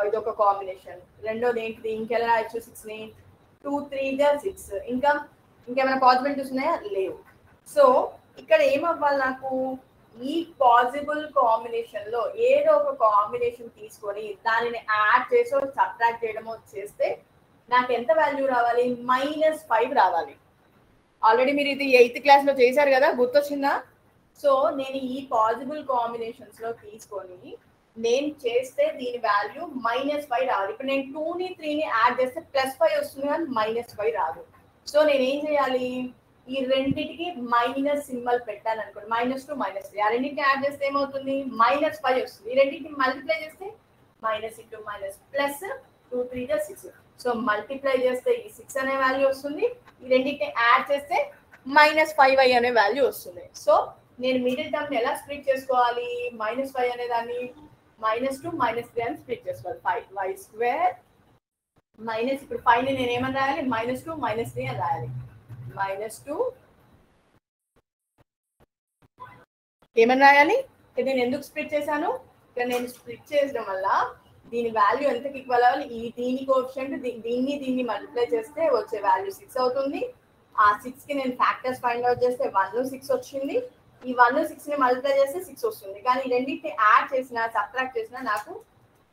ఇదొక కాంబినేషన్. రెండోది ఏంటిది, ఇంకెలా రాయొచ్చు 6ని, 2 3 are 6. ఇంకేమైనా పాసిబిలిటీస్ ఉన్నాయా, లేవు. సో ఇక్కడ ఏమవ్వాలి, నాకు ఈ పాసిబుల్ కాంబినేషన్ లో ఏదో ఒక కాంబినేషన్ తీసుకొని దానిని యాడ్ చేసో సబ్ట్రాక్ట్ చేయడమో చేస్తే నాకు ఎంత వాల్యూ రావాలి, -5 రావాలి. ఆల్రెడీ మీరు ఇది 8th క్లాస్ లో చేశారు కదా, గుర్తొచ్చిందా? సో నేను ఈ పాసిబుల్ కాంబినేషన్స్ లో తీసుకొని నేను చేస్తే దీని వాల్యూ -5 రావాలి. ఇప్పుడు నేను 2ని 3ని యాడ్ చేస్తే +5 వస్తుంది కానీ -5 రాదు. సో నేను ఏం చేయాలి, ఈ రెండింటికి మైనస్ సింబల్ పెట్టాను అనుకోండి, -2 -3, ఆ రెండింటిని యాడ్ చేస్తే ఏమవుతుంది, -5 వస్తుంది. ఈ రెండింటిని మల్టిప్లై చేస్తే -2 3 6. సో మల్టిప్లై చేస్తే ఈ 6 అనే వాల్యూ వస్తుంది, ఈ రెండింటిని యాడ్ చేస్తే -5y అనే వాల్యూ వస్తుంది. సో నేను మిడిల్ టర్మ్ ఎలా స్ప్లిట్ చేసుకోవాలి, -5 అనే దాన్ని -2 -3 అని స్ప్లిట్ చేసుకోవాలి. 5y² మైనస్, ఇప్పుడు 5ని నేను ఏమని రాయాలి, -2 -3 అని రాయాలి. -2 ఏమని రాయాలి, నేను ఎందుకు స్ప్లిట్ చేశాను, ఇక్కడ నేను స్ప్లిట్ చేయడం వల్ల దీని వాల్యూ ఎంతకి ఈక్వల్ అవ్వాలి, ఈ దీని కోఎఫిషియంట్ దీన్ని మల్టిప్లై చేస్తే వచ్చే వాల్యూ 6 అవుతుంది. ఆ 6కి నేను ఫ్యాక్టర్స్ ఫైండ్ అవుట్ చేస్తే 1 6 వచ్చింది. ఈ 1 6ని మల్టిప్లై చేస్తే 6 వస్తుంది. కానీ ఈ రెండింటిని యాడ్ చేసినా సబ్ట్రాక్ట్ చేసినా నాకు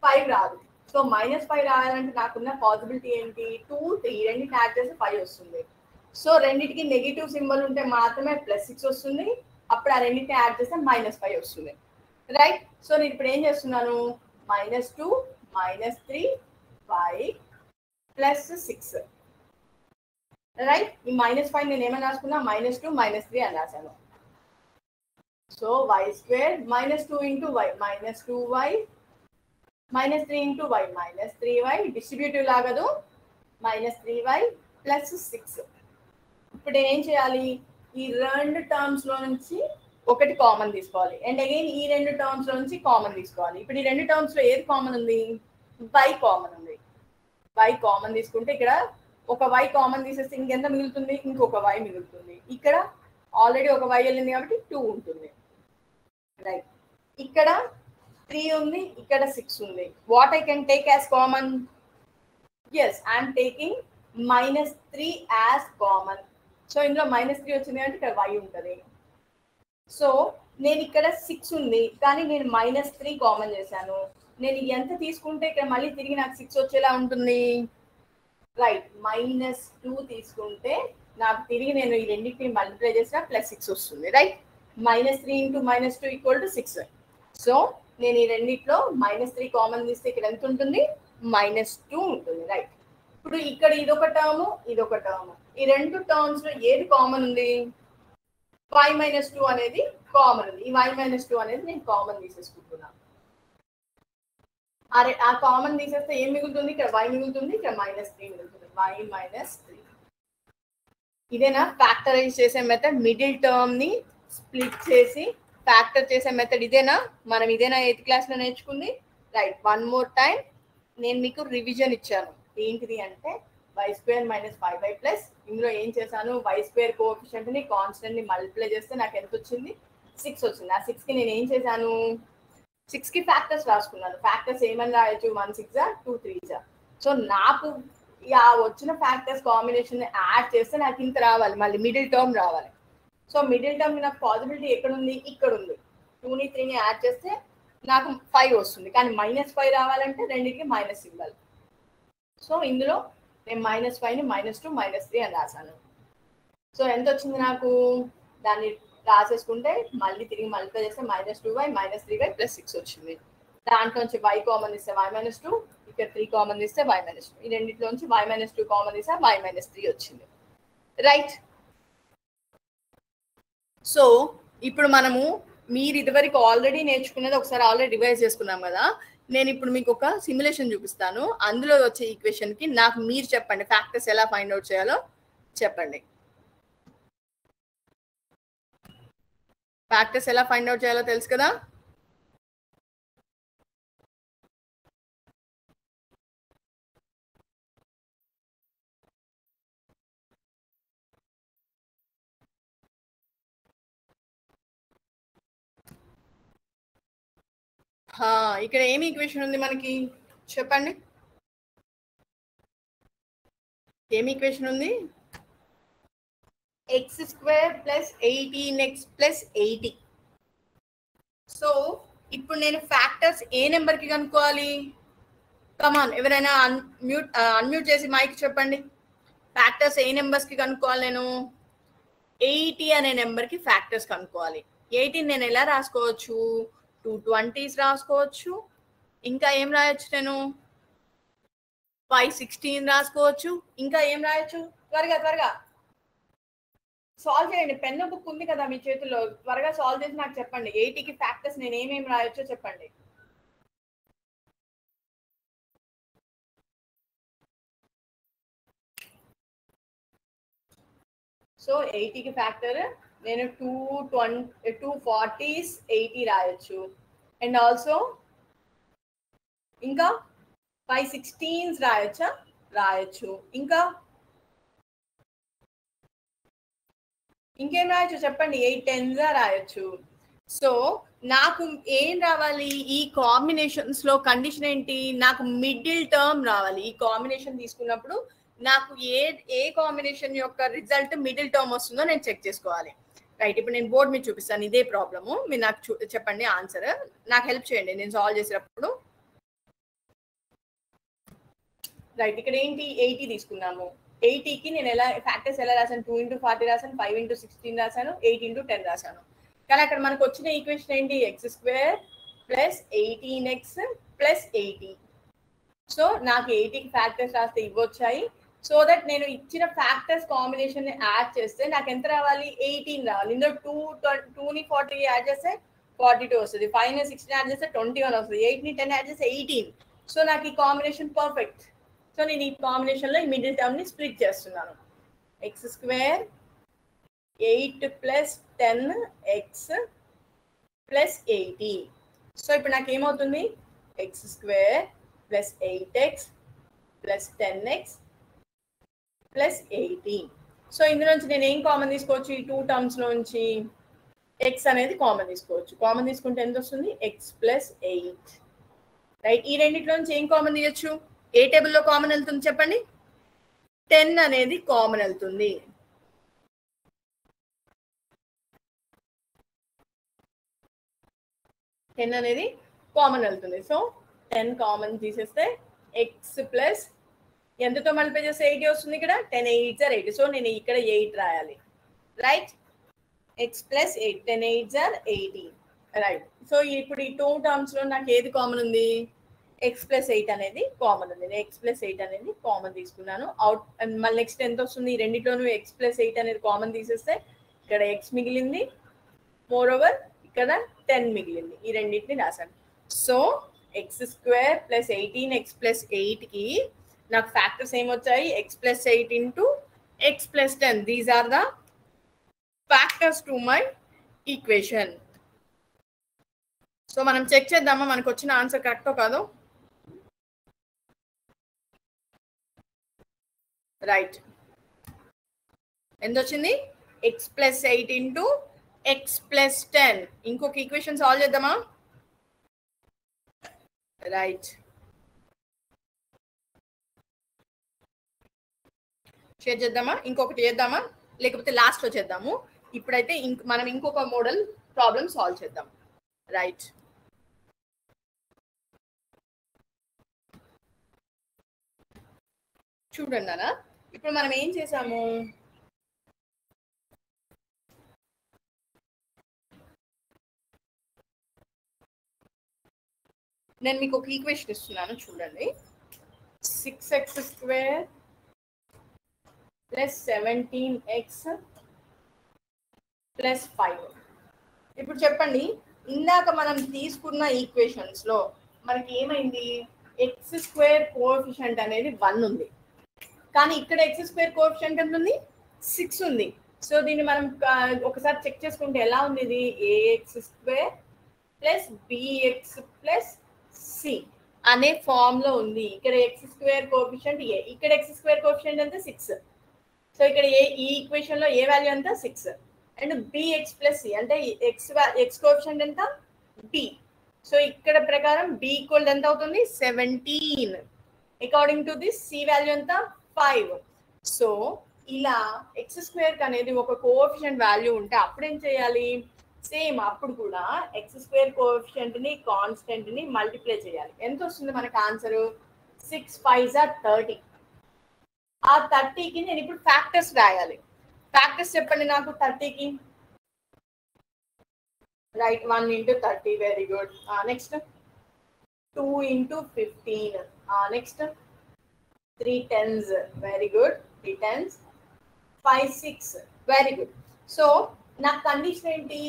5 రాదు. సో -5 రావాలంటే నాకున్న పాసిబిలిటీ ఏంటి, 2 3, రెండింటిని యాడ్ చేస్తే 5 వస్తుంది. సో రెండింటికి నెగిటివ్ సింబల్ ఉంటే మాత్రమే +6 వస్తుంది. అప్పుడు ఆ రెండింటిని యాడ్ చేస్తే -5 వస్తుంది, రైట్. సో నేను ఇప్పుడు ఏం చేస్తున్నాను, -2 -3 5 +6, రైట్. ఈ -5 నేను ఏమని రాసుకున్నా, -2 -3 అని రాశాను. So y² -2 into y -2y -3 into y -3y, distributive లాగదు, -3y +6. ఇప్పుడు ఏం చేయాలి, ఈ రెండు టర్మ్స్ లో నుంచి ఒకటి కామన్ తీసుకోవాలి, అండ్ అగైన్ ఈ రెండు టర్మ్స్ లో నుంచి కామన్ తీసుకోవాలి. ఇప్పుడు ఈ రెండు టర్మ్స్ లో ఏది కామన్ ఉంది, y కామన్ ఉంది. y కామన్ తీసుకుంటే ఇక్కడ ఒక y కామన్ తీసేస్తే ఇంకెంత మిగులుతుంది, ఇంకొక y మిగులుతుంది. ఇక్కడ ఆల్రెడీ ఒక y వెళ్ళింది కాబట్టి 2 ఉంటుంది, రైట్. ఇక్కడ 3 ఉంది, ఇక్కడ 6 ఉంది. What I can take as common? Yes, I'm taking -3 as common. So ఇందులో -3 వచ్చింది అంటే ఇక్కడ y ఉంటుంది. సో నేను ఇక్కడ 6 ఉంది కానీ నేను -3 కామన్ చేశాను. నేను ఎంత తీసుకుంటే ఇక్కడ మళ్ళీ తిరిగి నాకు 6 వచ్చేలా ఉంటుంది? రైట్, -2 తీసుకుంటే నాకు తిరిగి నేను ఈ రెండింటిని మల్టిప్లై చేసిన +6 వస్తుంది. రైట్, -3 × -2 = 6. సో నేను ఈ రెండిట్లో -3 కామన్ తీస్తే ఇక్కడ ఎంత ఉంటుంది? -2 ఉంటుంది. రైట్, ఇప్పుడు ఇక్కడ ఇదొక టర్మ్, ఇదొక టర్మ్. ఈ రెండు టర్మ్స్ లో ఏది కామన్ ఉంది? y - 2 అనేది కామన్ ఉంది. ఈ y - 2 అనేది నేను కామన్ తీసేసుకుంటున్నాను. ఆ కామన్ తీసేస్తే ఏం మిగులుతుంది? ఇక్కడ y మిగులుతుంది, ఇక్కడ -3 మిగులుతుంది. y - 3. ఇదేనా ఫ్యాక్టరైజ్ చేసే మెథడ్? మిడిల్ టర్మ్ ని స్ప్లిట్ చేసి ఫ్యాక్టర్ చేసే మెథడ్ ఇదేనా? మనం ఇదేనా 8th క్లాస్ లో నేర్చుకుంది? రైట్, వన్ మోర్ టైం నేను మీకు రివిజన్ ఇచ్చాను. ఏంటిది అంటే y² - 5y+. ఇందులో ఏం చేశాను? y² కోఎఫిషియంట్ ని కాన్స్టెంట్ ని మల్టిప్లై చేస్తే నాకు ఎంత వచ్చింది? 6 వచ్చింది. ఆ 6 కి నేను ఏం చేశాను? 6 కి ఫ్యాక్టర్స్ రాసుకున్నాను. ఫ్యాక్టర్స్ ఏమని రాయొచ్చు? 1 6 2 3. సో నాకు ఆ వచ్చిన ఫ్యాక్టర్స్ కాంబినేషన్ యాడ్ చేస్తే నాకు ఇంత రావాలి, మళ్ళీ మిడిల్ టర్మ్ రావాలి. సో మిడిల్ టర్మ్ నాకు పాసిబిలిటీ ఎక్కడ ఉంది? ఇక్కడ ఉంది. 2ని 3ని యాడ్ చేస్తే నాకు 5 వస్తుంది, కానీ -5 రావాలంటే రెండింటికి మైనస్ ఇవ్వాలి. సో ఇందులో నేను -5ని -2 -3 అని రాశాను. సో ఎంత వచ్చింది నాకు? దాన్ని రాసేసుకుంటే మళ్ళీ తిరిగి మల్టిప్లై చేస్తే -2y - 3y + 6 వచ్చింది. దాంట్లోంచి y కామన్ ఇస్తే y - 2, ఇక్కడ 3 కామన్ ఇస్తే y - 2. ఈ రెండింటిలోంచి y - 2 కామన్ ఇస్తే y - 3 వచ్చింది. రైట్, సో ఇప్పుడు మనము మీరు ఇదివరకు ఆల్రెడీ నేర్చుకున్నది ఒకసారి ఆల్రెడీ రివైజ్ చేసుకున్నాం కదా. నేను ఇప్పుడు మీకు ఒక సిమ్యులేషన్ చూపిస్తాను. అందులో వచ్చే ఈక్వేషన్ కి నాకు మీరు చెప్పండి ఫ్యాక్టర్స్ ఎలా ఫైండ్ అవుట్ చేయాలో చెప్పండి. ఫ్యాక్టర్స్ ఎలా ఫైండ్ అవుట్ చేయాలో తెలుసు కదా? ఇక్కడ ఏమి ఈక్వేషన్ ఉంది మనకి చెప్పండి? ఏమి ఈక్వేషన్ ఉంది? x² + 18x + 80. సో ఇప్పుడు నేను ఫ్యాక్టర్స్ ఏ నెంబర్ కి కనుక్కోవాలి? కమాన్, ఎవరైనా అన్మ్యూట్ చేసి మైక్ చెప్పండి. ఫ్యాక్టర్స్ ఏ నెంబర్స్ కి కనుక్కోవాలి? నేను 80 అనే నెంబర్ కి ఫ్యాక్టర్స్ కనుక్కోవాలి. 80 నేను ఎలా రాసుకోవచ్చు? 2 20s రాసుకోవచ్చు. ఇంకా ఏం రాయొచ్చు? నేను 5 16 రాసుకోవచ్చు. ఇంకా ఏం రాయొచ్చు? త్వరగా త్వరగా సాల్వ్ చేయండి. పెన్ బుక్ ఉంది కదా మీ చేతుల్లో, త్వరగా సాల్వ్ చేసి నాకు చెప్పండి. 80కి ఫ్యాక్టర్స్ నేను ఏమేమి రాయొచ్చో చెప్పండి. సో 80కి ఫ్యాక్టర్ నేను 2 40s 80 రాయొచ్చు. అండ్ ఆల్సో ఇంకా 5 16s రాయొచ్చా? రాయొచ్చు. ఇంకా ఇంకేం రాయొచ్చు చెప్పండి? 8 10s రాయొచ్చు. సో నాకు ఏం రావాలి? ఈ కాంబినేషన్స్ లో కండిషన్ ఏంటి? నాకు మిడిల్ టర్మ్ రావాలి. ఈ కాంబినేషన్ తీసుకున్నప్పుడు నాకు ఏ కాంబినేషన్ యొక్క రిజల్ట్ మిడిల్ టర్మ్ వస్తుందో నేను చెక్ చేసుకోవాలి. రైట్, ఇప్పుడు నేను బోర్డ్ మీద చూపిస్తాను. ఇదే ప్రాబ్లము. మీరు నాకు చెప్పండి ఆన్సర్. నాకు హెల్ప్ చేయండి నేను సాల్వ్ చేసేటప్పుడు. రైట్, ఇక్కడ ఏంటి? 80 తీసుకున్నాము. 80కి నేను ఎలా ఫ్యాక్టర్స్ ఎలా రాశాను? 2 × 40 రాశాను, 5 × 16 రాశాను, 8 × 10 రాశాను. కానీ అక్కడ మనకు వచ్చిన ఈక్వేషన్ ఏంటి? x² + 18x + 80. సో నాకు 80కి ఫ్యాక్టర్స్ రాస్తే ఇవ్వచ్చాయి. సో దట్ నేను ఇచ్చిన ఫ్యాక్టర్స్ కాంబినేషన్ ని యాడ్ చేస్తే నాకు ఎంత రావాలి? 18 రావాలి. ఇందులో 2ని 40 యాడ్ చేస్తే 42 వస్తుంది. 5ని 16 యాడ్ చేస్తే 21 వస్తుంది. 8ని 10 యాడ్ చేస్తే 18. సో నాకు ఈ కాంబినేషన్ పర్ఫెక్ట్. సో నేను ఈ కాంబినేషన్ లో ఈ మిడిల్ టర్మ్ ని స్ప్లిట్ చేస్తున్నాను. x² 8 + 10x + 80. సో ఇప్పుడు నాకు ఏమవుతుంది? x² + 8x + 10x + 80. సో ఇందులో నుంచి నేను ఏం కామన్ తీసుకోవచ్చు? ఈ 2 టర్మ్స్ లోంచి ఎక్స్ అనేది కామన్ తీసుకోవచ్చు. కామన్ తీసుకుంటే ఎంత వస్తుంది? X plus 8. రైట్. ఈ రెండిట్లోంచి ఏం కామన్ తీయచ్చు? ఏ టేబుల్లో కామన్ వెళ్తుంది చెప్పండి? 10 అనేది కామన్ వెళ్తుంది. టెన్ అనేది కామన్ వెళ్తుంది. సో 10 కామన్ తీసేస్తే ఎక్స్ ప్లస్ ఎంతతో మల్టిప్లై చేస్తే 80 వస్తుంది. ఇక్కడ 10 8 ఆర్ 80. సో నేను ఇక్కడ 8 రాయాలి. Right. X plus 8 10 8 or 80. Right. So ఇప్పుడు ఈ 2 టర్మ్స్ లో నాకు ఏది కామన్ ఉంది? ఎక్స్ ప్లస్ 8 అనేది కామన్ ఉంది. ఎక్స్ ప్లస్ 8 అనేది కామన్ తీసుకున్నాను. అవుట్ మళ్ళీ నెక్స్ట్ ఎంత వస్తుంది? ఈ రెండిట్లోనూ ఎక్స్ ప్లస్ 8 అనేది కామన్ తీసేస్తే ఇక్కడ ఎక్స్ మిగిలింది. మోర్ ఓవర్ ఇక్కడ 10 మిగిలింది. ఈ రెండింటిని రాశాను. So x square plus 18 x plus 8కి నాకు ఫ్యాక్టర్స్ ఏమొచ్చాయి? X plus 8 into x plus 10. These are the factors to my equation. So మనం చెక్ చేద్దామా మనకు వచ్చిన ఆన్సర్ కరెక్టో కాదో? రైట్. ఎంత వచ్చింది? X plus 8 into x plus 10. ఇంకొక ఈక్వేషన్ సాల్వ్ చేద్దామా? రైట్. షేర్ చేద్దామా? ఇంకొకటి చేద్దామా లేకపోతే లాస్ట్ లో చేద్దాము? ఇప్పుడైతే మనం ఇంకొక మోడల్ ప్రాబ్లం సాల్వ్ చేద్దాం. రైట్. చూడండి అన్న, ఇప్పుడు మనం ఏం చేసాము? నేను మీకు ఒక ఈక్వేషన్ ఇస్తున్నాను చూడండి. 6x square plus 17x plus 5. ఇప్పుడు చెప్పండి, ఇందాక మనం తీసుకున్న ఈక్వేషన్స్ లో మనకి ఏమైంది? ఎక్స్ స్క్వేర్ కోఎఫిషియంట్ అనేది 1 ఉంది, కానీ ఇక్కడ ఎక్స్ స్క్వేర్ కోఎఫిషియంట్ ఎంత ఉంది? 6 ఉంది. సో దీన్ని మనం ఒకసారి చెక్ చేసుకుంటే ఎలా ఉంది? ఇది a x square plus b x plus c అనే ఫామ్ లో ఉంది. ఇక్కడ ఎక్స్ స్క్వేర్ కోఎఫిషియంట్ ఏ, ఇక్కడ ఎక్స్ స్క్వేర్ కోఎఫిషియంట్ ఎంత? 6. సో ఇక్కడ ఈ ఈక్వేషన్ లో ఏ వాల్యూ ఎంత? 6. అండ్ బిఎక్స్ ప్లస్ సి అంటే ఎక్స్ కోఎఫిషియంట్ ఎంత? బి. సో ఇక్కడ ప్రకారం బి ఈక్వల్ ఎంత అవుతుంది? 17. According to this c value ఎంత? 5. సో ఇలా ఎక్స్ స్క్వేర్ అనేది ఒక కోఎఫిషియంట్ వాల్యూ ఉంటే అప్పుడు ఏం చేయాలి? సేమ్ అప్పుడు కూడా ఎక్స్ స్క్వేర్ కోఎఫిషియంట్ ని కాన్స్టెంట్ ని మల్టిప్లై చేయాలి. ఎంత వస్తుంది మనకు ఆన్సర్? 6 5 ఆర్ 30. ఆ 30కి నేను ఇప్పుడు ఫ్యాక్టర్స్ రాయాలి. ఫ్యాక్టర్స్ చెప్పండి నాకు 30కి. Right. 1 into 30. Very good. Next 2 into 15. Next 3 10s. Very good. 3 10s. 5 6. Very good. So నాకు కండిషన్ ఏంటి?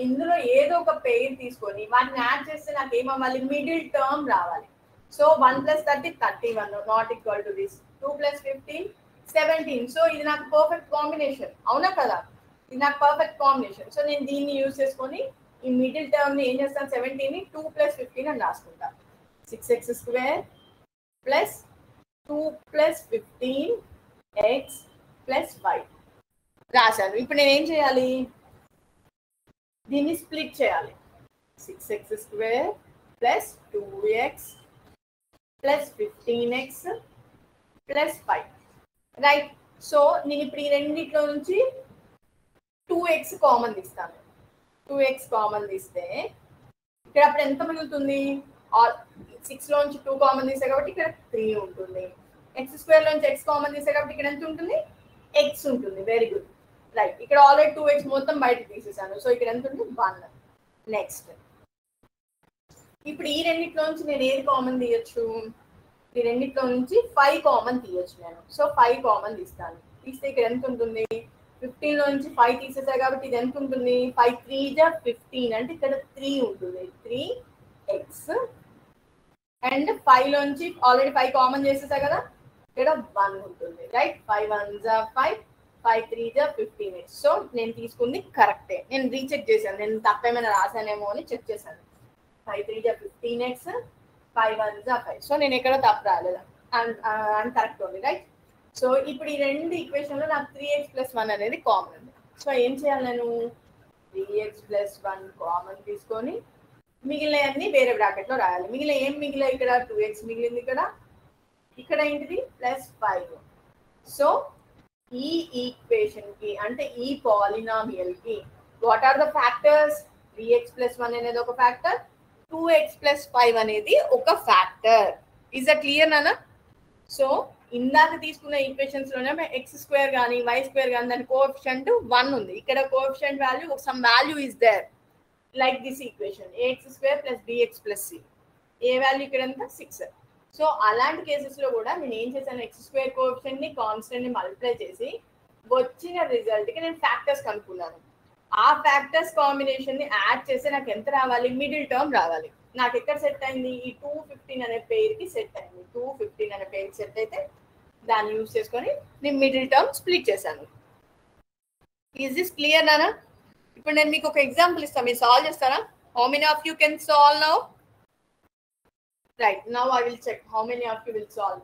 ఇందులో ఏదో ఒక పేరు తీసుకొని వాటిని యాడ్ చేస్తే నాకు ఏమవ్వాలి? మిడిల్ టర్మ్ రావాలి. So 1 + 30 31 not equal to this. 2 + 15 17. So ఇది నాకు పర్ఫెక్ట్ కాంబినేషన్, అవునా కదా? ఇది నాకు పర్ఫెక్ట్ కాంబినేషన్. సో నేను దీన్ని యూజ్ చేసుకొని ఈ మిడిల్ టర్మ్ ని ఏం చేస్తాను? 17 ని 2 + 15 అని రాసుకుంటా. 6x square plus 2 + 15x plus 5 రాశాను. ఇప్పుడు నేను ఏం చేయాలి? దీన్ని స్ప్లిట్ చేయాలి. 6x square plus 2x plus 15x plus 5. Right. So నేను ఇప్పుడు ఈ రెండిట్లో నుంచి 2x కామన్ తీస్తాను. 2x కామన్ తీస్తే ఇక్కడ అప్పుడు ఎంత మిగులుతుంది? 6 లోంచి 2 కామన్ తీసే కాబట్టి ఇక్కడ 3 ఉంటుంది. ఎక్స్ స్క్వేర్ లోంచి x కామన్ తీసే కాబట్టి ఇక్కడ ఎంత ఉంటుంది? x ఉంటుంది. Very good. రైట్. ఇక్కడ ఆల్రెడీ 2x మొత్తం బయటకు తీసేసాను. సో ఇక్కడ ఎంత ఉంది? 1. నెక్స్ట్ ఇప్పుడు ఈ రెండిట్లో నుంచి నేను ఏది కామన్ తీయచ్చు? ఈ రెండిట్లో నుంచి 5 కామన్ తీయచ్చు నేను. సో 5 కామన్ తీస్తాను. తీస్తే ఇక్కడ ఎంత ఉంటుంది? 15 లో నుంచి 5 తీసేసా కాబట్టి ఇది ఎంత ఉంటుంది? 5 3 = 15 అంటే ఇక్కడ 3 ఉంటుంది. 3x అండ్ 5 లోంచి ఆల్రెడీ 5 కామన్ చేసేసా కదా, ఇక్కడ 1 ఉంటుంది. Right. 5 1s are 5 5 3s are 15x. So నేను తీసుకుంది కరెక్టే. నేను రీచెక్ చేశాను, నేను తప్పేమైనా రాశానేమో అని చెక్ చేశాను. 5 3s are 15x 5 1s are 5. So నేను ఎక్కడ తప్పు రాలేదు అండ్ కరెక్ట్ ఉంది. రైట్. సో ఇప్పుడు ఈ రెండు ఈక్వేషన్ లో నాకు 3x + 1 అనేది కామన్ ఉంది. సో ఏం చేయాలి? నేను 3x ప్లస్ 1 కామన్ తీసుకొని మిగిలినవన్నీ వేరే బ్రాకెట్లో రాయాలి. మిగిలిన ఏం మిగిలిన ఇక్కడ 2x మిగిలింది, ఇక్కడ ఏంటిది ప్లస్ 5. సో ఈ ఈక్వేషన్ కి అంటే ఈ పాలినామియల్ కి what are the factors? 3x plus 1 అనేది ఒక ఫ్యాక్టర్, 2x ప్లస్ 5 అనేది ఒక ఫ్యాక్టర్. ఈజ్ దట్ క్లియర్ నానా? సో ఇందాక తీసుకున్న ఈక్వేషన్స్ లోనే ఎక్స్ స్క్వేర్ కానీ వై స్క్వేర్ కానీ దాని కోఎఫిషియంట్ 1 ఉంది. ఇక్కడ coefficient value some value is there like this equation ax square plus bx plus c. A value ఇక్కడ ఎంత 6. సో అలాంటి కేసెస్ లో కూడా నేను ఏం చేశాను, ఎక్స్ స్క్వేర్ కోఎఫిషియంట్ ని కాన్స్టెంట్ ని మల్టిప్లై చేసి వచ్చిన రిజల్ట్ కి నేను ఫ్యాక్టర్స్ కనుక్కున్నాను. ఆ ఫ్యాక్టర్స్ కాంబినేషన్ ని యాడ్ చేస్తే నాకు ఎంత రావాలి? మిడిల్ టర్మ్ రావాలి. నాకు ఎక్కడ సెట్ అయింది? ఈ 215 అనే పేర్ కి సెట్ అయింది. 215 అనే పేర్ సెట్ అయితే దాన్ని యూజ్ చేసుకొని నేను మిడిల్ టర్మ్ స్ప్లిట్ చేశాను. ఈజ్ దిస్ క్లియర్ నానా? ఇప్పుడు నేను మీకు ఒక ఎగ్జాంపుల్ ఇస్తాను, మీరు సాల్వ్ చేస్తారా? How many of you can solve now? Right, now I will check how many of you will solve.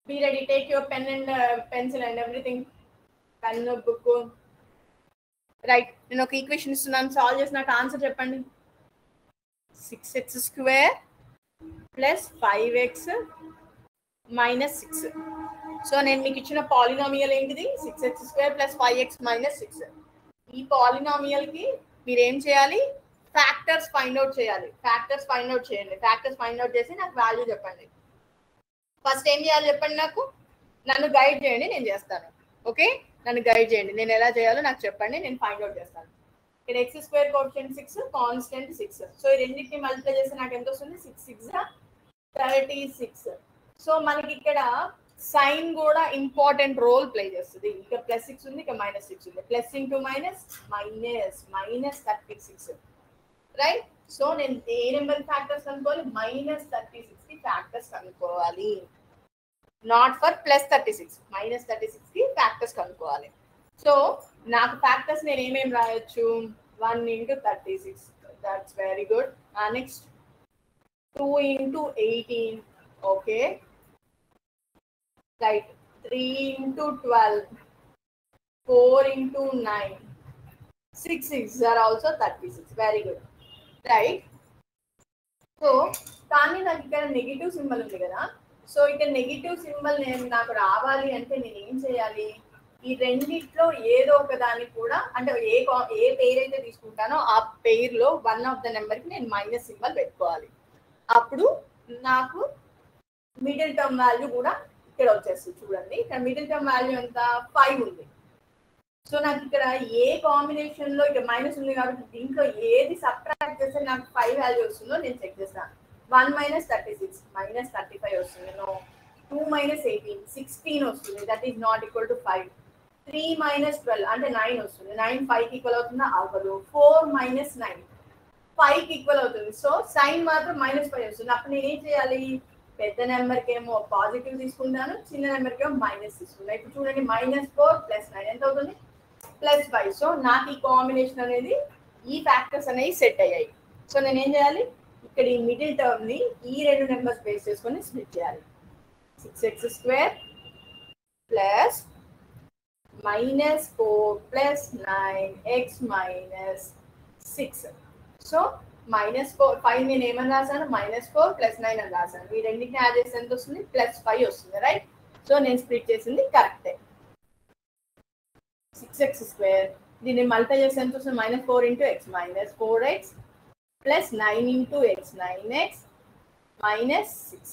Be ready, take your pen and pencil and everything. Pen, book. Right, నేను ఒక equation ఇస్తున్నాను, solve చేసి నాకు answer చెప్పండి. 6x square plus 5x minus 6. So నేను మీకు ఇచ్చిన polynomial ఏంటిది? 6x square plus 5x minus 6. ఈ పాలినామియల్ కి మీరు ఏం చేయాలి? ఫ్యాక్టర్స్ ఫైండ్ అవుట్ చేయాలి. ఫ్యాక్టర్స్ ఫైండ్ అవుట్ చేయండి. ఫ్యాక్టర్స్ ఫైండ్ అవుట్ చేసి నాకు వాల్యూ చెప్పండి. ఫస్ట్ ఏం చేయాలి చెప్పండి నాకు? నన్ను గైడ్ చేయండి, నేను చేస్తాను. ఓకే, నన్ను గైడ్ చేయండి, నేను ఎలా చేయాలో నాకు చెప్పండి, నేను ఫైండ్ అవుట్ చేస్తాను. ఇక్కడ X square coefficient 6, constant 6. So ఈ రెండింటిని మల్టిప్లై చేస్తే నాకు ఎంత వస్తుంది? 6 6 36. సో మనకి ఇక్కడ సైన్ కూడా ఇంపార్టెంట్ రోల్ ప్లే చేస్తుంది. ఇక్కడ ప్లస్ 6 ఉంది, ఇక్కడ మైనస్ 6 ఉంది. Plus into minus minus minus 36. Right, so నేను ఏ నెంబర్ ఫ్యాక్టర్స్ కనుక్కోవాలి? మైనస్ 36 కి ఫ్యాక్టర్స్ కనుక్కోవాలి. నాట్ ఫర్ ప్లస్ 36, మైనస్ 36 కి ఫ్యాక్టర్స్ కనుక్కోవాలి. సో నాకు ఫ్యాక్టర్స్ నేను ఏమేమి రాయొచ్చు? 1 into 36, that's very good. Next 2 into 18, okay right. 3 into 12, 4 into 9, 6 6 are also 36. Very good, right. So కానీ నాకు ఇక్కడ నెగిటివ్ సింబల్ ఉంది కదా. సో ఇక్కడ నెగిటివ్ సింబల్ నాకు రావాలి అంటే నేను ఏం చేయాలి? ఈ రెండిట్లో ఏదో ఒక దానికి కూడా అంటే ఏ పేరు అయితే తీసుకుంటానో ఆ పేరులో వన్ ఆఫ్ ద నెంబర్ కి నేను మైనస్ సింబల్ పెట్టుకోవాలి. అప్పుడు నాకు మిడిల్ టర్మ్ వాల్యూ కూడా ఇక్కడ వచ్చేస్తుంది. చూడండి, ఇక్కడ మిడిల్ టర్మ్ వాల్యూ ఎంత? 5 ఉంది. సో నాకు ఇక్కడ ఏ కాంబినేషన్ లో ఇక్కడ మైనస్ ఉంది కాబట్టి దీంట్లో ఏది సబ్ట్రాక్ట్ చేస్తే నాకు 5 వాల్యూ వస్తుందో నేను చెక్ చేస్తాను. 1 minus 36 minus 35 వస్తుంది. నో. 2 minus 18 16 వస్తుంది. That is not equal to 5. 3 minus 12 అంటే 9 వస్తుంది. 9 5 కి ఈక్వల్ అవుతుందా? అవ్వదు. 4 minus 9 5 కి ఈక్వల్ అవుతుంది. సో సైన్ మాత్రం -5 వస్తుంది. అప్పుడు నేను ఏం చేయాలి? పెద్ద నెంబర్కి ఏమో పాజిటివ్ తీసుకుంటాను, చిన్న నెంబర్కి ఏమో మైనస్ తీసుకుంటాను. ఇప్పుడు చూడండి, -4 + 9 ఎంత అవుతుంది? +5. సో నాకు ఈ కాంబినేషన్ అనేది ఈ ఫ్యాక్టర్స్ అనేవి సెట్ అయ్యాయి. సో నేను ఏం చేయాలి? ఇక్కడ ఈ మిడిల్ టర్మ్ ని ఈ రెండు నెంబర్స్ బేస్ చేసుకొని స్ప్లిట్ చేయాలి. 6x square plus -4 plus 9x minus 6. So -4 5 నేను ఏమని రాశాను? -4 + 9 అని రాశాను. ఈ రెండింటిని యాడ్ చేస్తే ఎంత వస్తుంది? +5 వస్తుంది. రైట్. సో నేను స్ప్లిట్ చేసింది కరెక్టే. 6x స్క్వేర్ దీన్ని మల్టిప్లై చేస్తే ఎంత వస్తుంది? -4 × x minus 4x plus 9 × x 9x minus 6.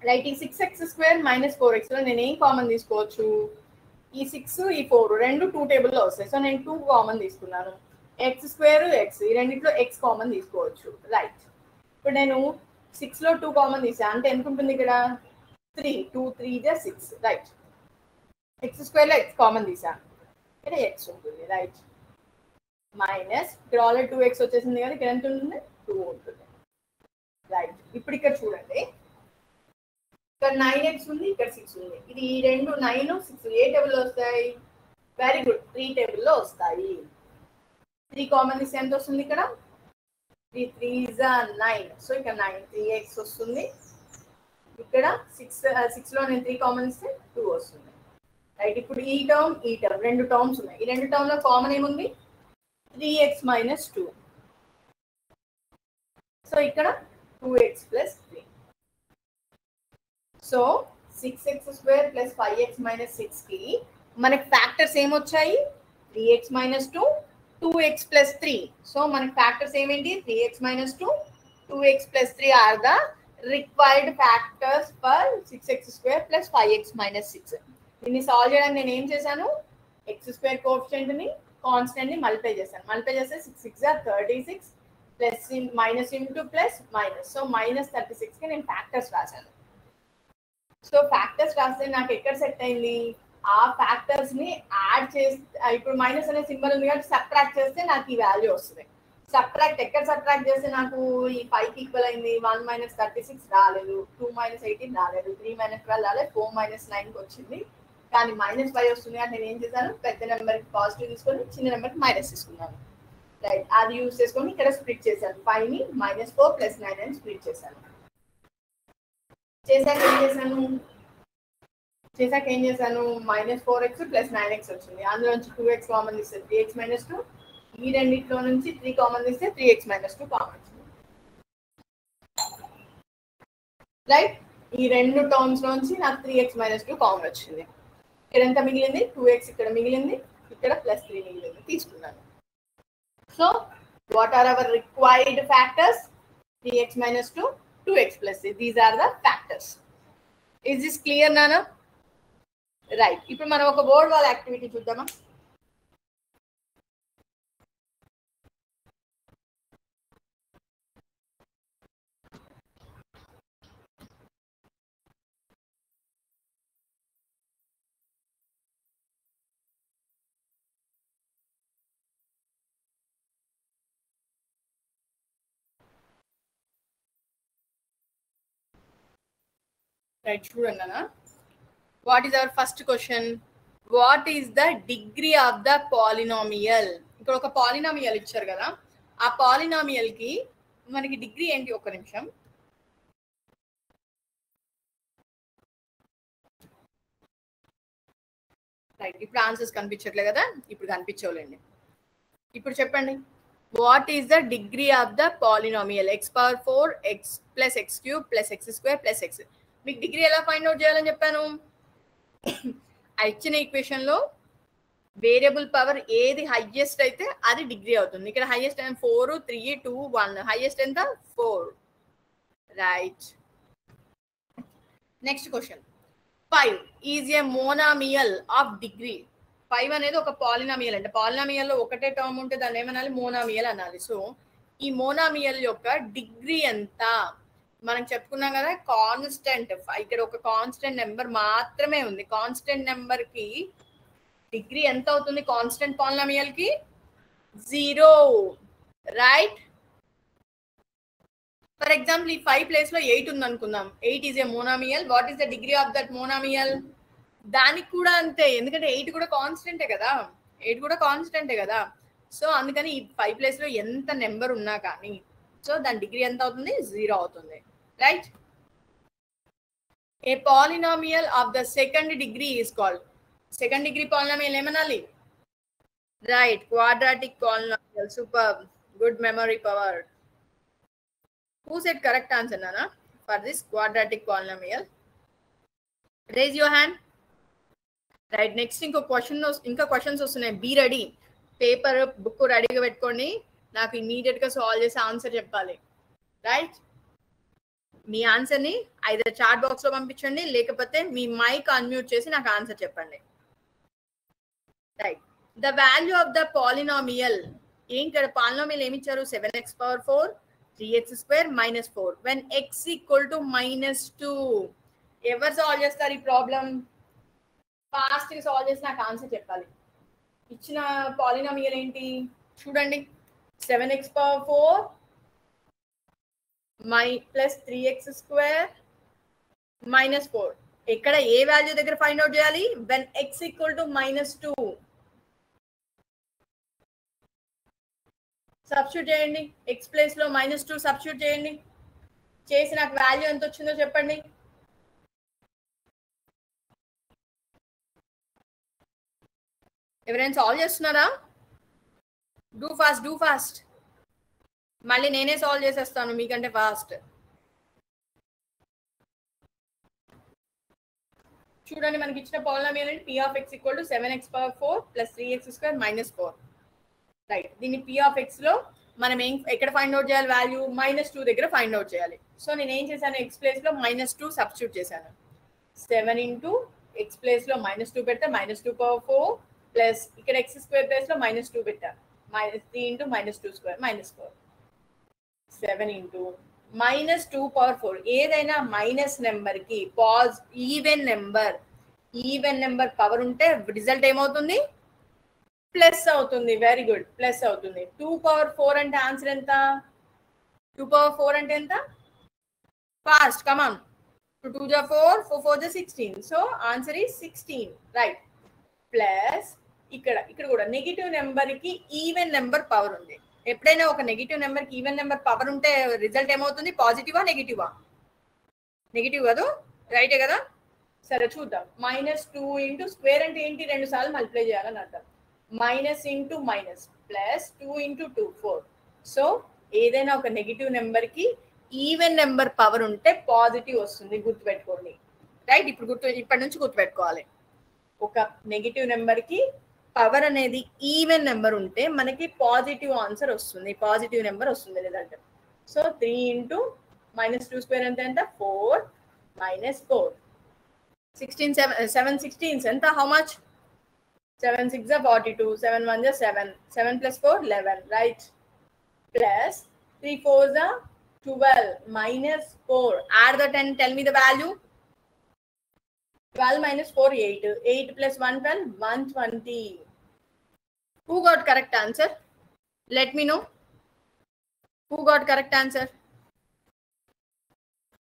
Right. ఈ 6x స్క్వేర్ మైనస్ 4x లో నేను ఏం కామన్ తీసుకోవచ్చు? ఈ 6 ఈ 4 రెండు 2 టేబుల్లో వస్తాయి. సో నేను 2 కామన్ తీసుకున్నాను. ఎక్స్ స్క్వేర్ ఎక్స్ ఈ రెండింటిలో ఎక్స్ కామన్ తీసుకోవచ్చు. రైట్. ఇప్పుడు నేను 6 లో 2 కామన్ తీసా అంటే ఎంత ఉంటుంది ఇక్కడ? 3. 2 3 = 6. రైట్. ఎక్స్ స్క్వేర్ లో ఎక్స్ కామన్ తీసా, ఇక్కడ ఎక్స్ ఉంటుంది. రైట్. మైనస్ ఇక్కడ ఆల్రెడీ 2x వచ్చేసింది కదా, ఇక్కడ ఎంత ఉంటుంది? 2 ఉంటుంది. రైట్. ఇప్పుడు ఇక్కడ చూడండి, ఇక్కడ 9x ఉంది, ఇక్కడ 6 ఉంది. ఇది ఈ రెండు 9 6 ఏ టేబుల్లో వస్తాయి? వెరీ గుడ్, 3 టేబుల్లో వస్తాయి. 3 కామన్ తీస్తే ఎంత వస్తుంది? ఇక్కడ 3 3 = 9. సో ఇక్కడ 9 3x వస్తుంది. ఇక్కడ 6 లో నేను 3 కామన్ ఇస్తే 2 వస్తుంది. రైట్. ఇప్పుడు ఈ టర్మ్ రెండు టర్మ్స్ ఉన్నాయి. ఈ రెండు టర్మ్ లో కామన్ ఏముంది? 3x - 2. సో ఇక్కడ 2x + 3. సో 6x² + 5x - 6 కి మనకి ఫ్యాక్టర్స్ ఏమొచ్చాయి? 3x - 2, 2x + 3. సో మనకి ఫ్యాక్టర్స్ ఏమేంటి? 3x - 2, 2x + 3 are the required factors for 6x² + 5x - 6. దీన్ని సాల్వ్ చేయడానికి నేను ఏం చేశాను? x² కోఎఫిషియంట్ ని కాన్స్టెంట్ ని మల్టిప్లై చేశాను. మల్టిప్లై చేస్తే 6 6 36 plus minus into plus minus. So -36 కి నేను ఫ్యాక్టర్స్ రాశాను. సో ఫ్యాక్టర్స్ రాస్తే నాకు ఎక్కడ సెట్ అయింది? ఆ ఫ్యాక్టర్స్ ని యాడ్ చేస్తే ఇప్పుడు మైనస్ అనే సింబల్ ఉంది కాబట్టి సబ్ట్రాక్ట్ చేస్తే నాకు ఈ వాల్యూ వస్తుంది. సబ్ట్రాక్ట్ ఎక్కడ సబ్ట్రాక్ట్ చేస్తే నాకు ఈ 5 కి ఈక్వల్ అయింది? 1 - 36 రాలేదు, 2 - 18 రాలేదు, 3 - 12 రాలేదు, 4 - 9 కి వచ్చింది. కానీ -5 వస్తుంది అంటే నేను ఏం చేశాను? పెద్ద నెంబర్ కి పాజిటివ్ తీసుకొని చిన్న నెంబర్ కి మైనస్ తీసుకున్నాను. రైట్. అది యూజ్ చేసుకొని ఇక్కడ స్ప్లిట్ చేశాను. 5 ని -4 + 9 అని స్ప్లిట్ చేశాను. చేశాక ఏం చేశాను? -4x + 9x వచ్చింది. అందులో నుంచి 2x కామన్ తీస్తే 3x - 2. ఈ రెండిట్లో నుంచి 3 కామన్ తీస్తే 3x - 2 కామన్ వచ్చింది. రైట్. ఈ రెండు టర్మ్స్ నుంచి నాకు 3x - 2 కామన్ వచ్చింది. ఇక్కడ ఎంత మిగిలింది? 2x ఇక్కడ మిగిలింది, ఇక్కడ +3 మిగిలింది తీసుకున్నాను. So what are our required factors? 3x - 2, 2x + 3. These are the factors. Is this clear నానా? రైట్. ఇప్పుడు మనం ఒక వర్డ్ వాల్ యాక్టివిటీ చూద్దామా? రైట్. చూడండి అన్న. What is our first question? What is the degree of the polynomial? ఇక్కడ ఒక polynomial ఇచ్చారు కదా, ఆ పాలినామియల్ కి మనకి డిగ్రీ ఏంటి? ఒక్క నిమిషం. రైట్. ఇప్పుడు ఆన్సర్స్ కనిపించట్లేదు కదా, ఇప్పుడు కనిపించవులేండి. ఇప్పుడు చెప్పండి. What is the degree of the polynomial? x⁴ x + x³ + x² + x. మీకు డిగ్రీ ఎలా ఫైండ్ అవుట్ చేయాలని చెప్పాను? ఆ ఇచ్చిన ఈక్వేషన్ లో వేరియబుల్ పవర్ ఏది హైయెస్ట్ అయితే అది డిగ్రీ అవుతుంది. ఇక్కడ హైయెస్ట్ 4 3 2 1. హైయెస్ట్ ఎంత? 4. Right. Next question. 5 is a monomial of degree. 5 అనేది ఒక పాలినామియల్. అంటే పాలినామియల్ లో ఒకటే టర్మ్ ఉంటే దాన్ని ఏమనాలి? మోనామియల్ అనాలి. సో ఈ మోనామియల్ యొక్క డిగ్రీ ఎంత? మనం చెప్పుకున్నాం కదా, కాన్స్టెంట్. ఇక్కడ ఒక కాన్స్టెంట్ నెంబర్ మాత్రమే ఉంది. కాన్స్టెంట్ నెంబర్ కి డిగ్రీ ఎంత అవుతుంది? కాన్స్టెంట్ పాలినామియల్ కి 0. రైట్. ఫర్ ఎగ్జాంపుల్ ఈ 5 ప్లేస్ లో 8 ఉంది అనుకుందాం. 8 is a monomial. What is the degree of that monomial? దానికి కూడా అంతే, ఎందుకంటే 8 కూడా కాన్స్టెంటే కదా. 8 కూడా కాన్స్టెంటే కదా. సో అందుకని ఈ 5 ప్లేస్ లో ఎంత నెంబర్ ఉన్నా కానీ సో దాని డిగ్రీ ఎంత అవుతుంది? 0 అవుతుంది. Right. A polynomial of the second degree is called. Second degree polynomial ఏమనాలి? Right. Quadratic polynomial. Super. Good memory power. Who said correct answer, Nana, for this quadratic polynomial? Raise your hand. Right. Next ఇంకో questions వస్తున్నాయి. Be ready. Paper book రెడీగా పెట్టుకోండి. నాకు immediate గా solve చేసి answer చెప్పాలి. Right. మీ ఆన్సర్ ని ఐదర్ చాట్ బాక్స్ లో పంపించండి, లేకపోతే మీ మైక్ అన్మ్యూట్ చేసి నాకు ఆన్సర్ చెప్పండి. Right. The value of the polynomial. ఏంటి పాలినామియల్ ఏమి ఇచ్చారు? 7x⁴ 3x² - 4 when x = -2. ఎవరు సాల్వ్ చేస్తారు ఈ ప్రాబ్లం? ఫాస్ట్ గా సాల్వ్ చేసి నాకు ఆన్సర్ చెప్పాలి. ఇచ్చిన పాలినామియల్ ఏంటి చూడండి. 7x⁴ + 3x² - 4. ఇక్కడ ఏ వాల్యూ దగ్గర ఫైండ్ అవుట్ చేయాలి? when x = -2. సబ్స్టిట్యూట్ చేయండి. ఎక్స్ ప్లేస్ లో -2 సబ్స్టిట్యూట్ చేయండి. చేసి నాకు వాల్యూ ఎంత వచ్చిందో చెప్పండి. ఎవరైనా సాల్వ్ చేస్తున్నారా? Do fast. మళ్ళీ నేనే సాల్వ్ చేసేస్తాను మీకంటే ఫాస్ట్. చూడండి, మనకి ఇచ్చిన పాలినామియల్ అంటే p of x equal to 7x power 4 plus 3x square minus 4. Right. దీన్ని p of x లో మనం ఎక్కడ ఫైండ్ అవుట్ చేయాలి? వాల్యూ -2 దగ్గర ఫైండ్ అవుట్ చేయాలి. సో నేను ఏం చేశాను? x ప్లేస్ లో -2 సబ్స్టిట్యూట్ చేశాను. 7 ఇంటూ x ప్లేస్ లో -2 పెడితే -2 power 4 ప్లస్ ఇక్కడ x స్క్వేర్ ప్లేస్ లో -2 పెట్టాను. -3 ఇంటూ -2 స్క్వేర్ -4. 7 into -2 power 4. ఏదైనా మైనస్ నెంబర్ కి ఈవెన్ నెంబర్ పవర్ ఉంటే రిజల్ట్ ఏమవుతుంది? ప్లస్ అవుతుంది. వెరీ గుడ్, ప్లస్ అవుతుంది. 2 పవర్ 4 అంటే ఆన్సర్ ఎంత? 2 పవర్ 4 అంటే ఎంత? ఫాస్ట్ కమాన్. 2 2 జా 4, 4 4 జా 16. So answer is 16. Right. Plus ఇక్కడ కూడా నెగిటివ్ నెంబర్ కి ఈవెన్ నెంబర్ పవర్ ఉంది. ఎప్పుడైనా ఒక నెగిటివ్ నెంబర్ కి ఈవెన్ నెంబర్ పవర్ ఉంటే రిజల్ట్ ఏమవుతుంది? పాజిటివా నెగిటివా? నెగిటివ్ కదా, రైటే కదా? సరే చూద్దాం. -2 ఇంటూ స్క్వేర్ అంటే ఏంటి? 2 సార్లు మల్టిప్లై చేయాలని అర్థం. Minus into minus plus 2 into 2 4. So ఏదైనా ఒక నెగిటివ్ నెంబర్ కి ఈవెన్ నెంబర్ పవర్ ఉంటే పాజిటివ్ వస్తుంది, గుర్తుపెట్టుకోండి. రైట్. ఇప్పటి నుంచి గుర్తుపెట్టుకోవాలి. ఒక నెగిటివ్ నెంబర్ కి పవర్ అనేది ఈవెన్ నెంబర్ ఉంటే మనకి పాజిటివ్ ఆన్సర్ వస్తుంది, పాజిటివ్ నెంబర్ వస్తుంది రిజల్ట్. సో 3 ఇంటూ -2 స్క్వేర్ ఎంత? 4 minus 4. 7 16 ఎంత? How much? 7 6 are 42, 7 1 are 7, 7 plus 4 11, right? Plus 3 4 are 12 minus 4. Add the 10, tell me the value. 12 minus 4 8, 8 plus 1 12, 120. Who got correct answer? Let me know. Who got correct answer?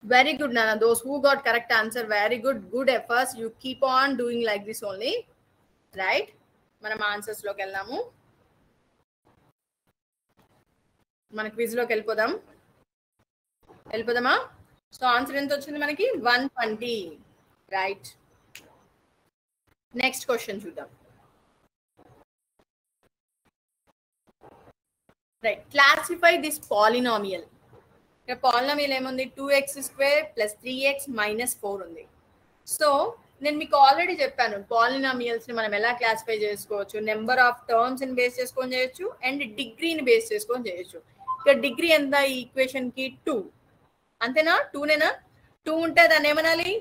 Very good, Nana. Those who got correct answer, very good. Good efforts. You keep on doing like this only. Right. మనం answers లోకి వెళ్దాము. మన quiz లోకి వెళ్ళిపోదామా? So answer ఎంత వచ్చింది మనకి? 120. Right. Next question చూద్దాం. రైట్. Classify this polynomial. ఇక్కడ పాలినామియల్ ఏముంది? 2x square plus 3x minus 4 ఉంది. సో నేను మీకు ఆల్రెడీ చెప్పాను పాలినామియల్స్ ని మనం ఎలా క్లాసిఫై చేసుకోవచ్చు. నెంబర్ ఆఫ్ టర్మ్స్ ని బేస్ చేసుకొని చేయొచ్చు అండ్ డిగ్రీని బేస్ చేసుకొని చేయొచ్చు. ఇక్కడ డిగ్రీ ఎంత? ఈ ఈక్వేషన్ కి 2. అంతేనా? 2నేనా? 2 ఉంటే దాన్ని ఏమనాలి?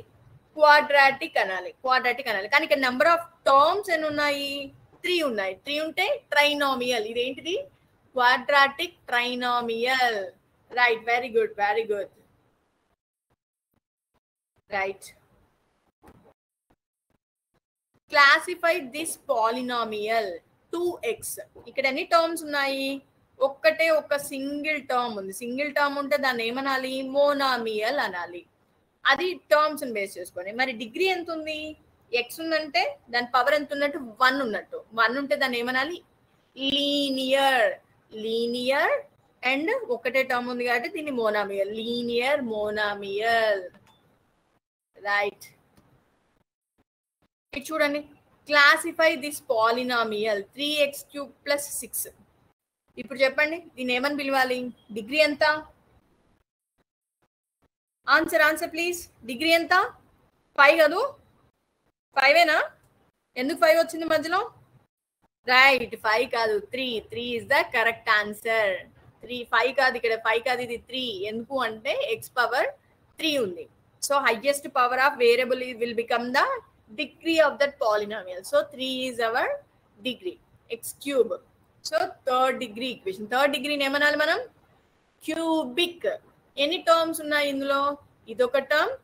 క్వాడ్రాటిక్ అనాలి. కానీ ఇక్కడ నెంబర్ ఆఫ్ టర్మ్స్ ఎన్ని ఉన్నాయి? 3 ఉన్నాయి. 3 ఉంటే ట్రైనామియల్. ఇదేంటిది? Quadratic trinomial. Right. Very good. Right. Classify this polynomial 2x. ఇక్కడ ఎన్ని టర్మ్స్ ఉన్నాయి? ఒక సింగిల్ టర్మ్ ఉంది. సింగిల్ టర్మ్ ఉంటే దాన్ని ఏమనాలి? మోనామియల్ అనాలి. అది టర్మ్స్ ని బేస్ చేసుకొని. మరి డిగ్రీ ఎంత ఉంది? x ఉందంటే దాని పవర్ ఎంత ఉన్నట్టు? 1 ఉన్నట్టు. 1 ఉంటే దాన్ని ఏమనాలి? లీనియర్ అండ్ ఒకటే టర్మ్ ఉంది కాబట్టి దీన్ని మోనామియల్. Linear monomial. రైట్. చూడండి, క్లాసిఫై దిస్ పాలినామియల్ 3x³ + 6. ఇప్పుడు చెప్పండి దీన్ని ఏమని పిలవాలి? డిగ్రీ ఎంత? Answer please. డిగ్రీ ఎంత? 5 కాదు? 5ఏనా? ఎందుకు 5 వచ్చింది మధ్యలో? రైట్. 5 కాదు, 3 ఇస్ ద కరెక్ట్ ఆన్సర్. 5 కాదు, ఇక్కడ 5 కాదు, ఇది 3. ఎందుకు అంటే x పవర్ 3 ఉంది. So highest power of variable will become the degree of that polynomial. So 3 is our degree. x³. So third degree equation. Third degree ఏమనాలి మనం? క్యూబిక్. ఎన్ని టర్మ్స్ ఉన్నాయి ఇందులో? ఇదొక టర్మ్,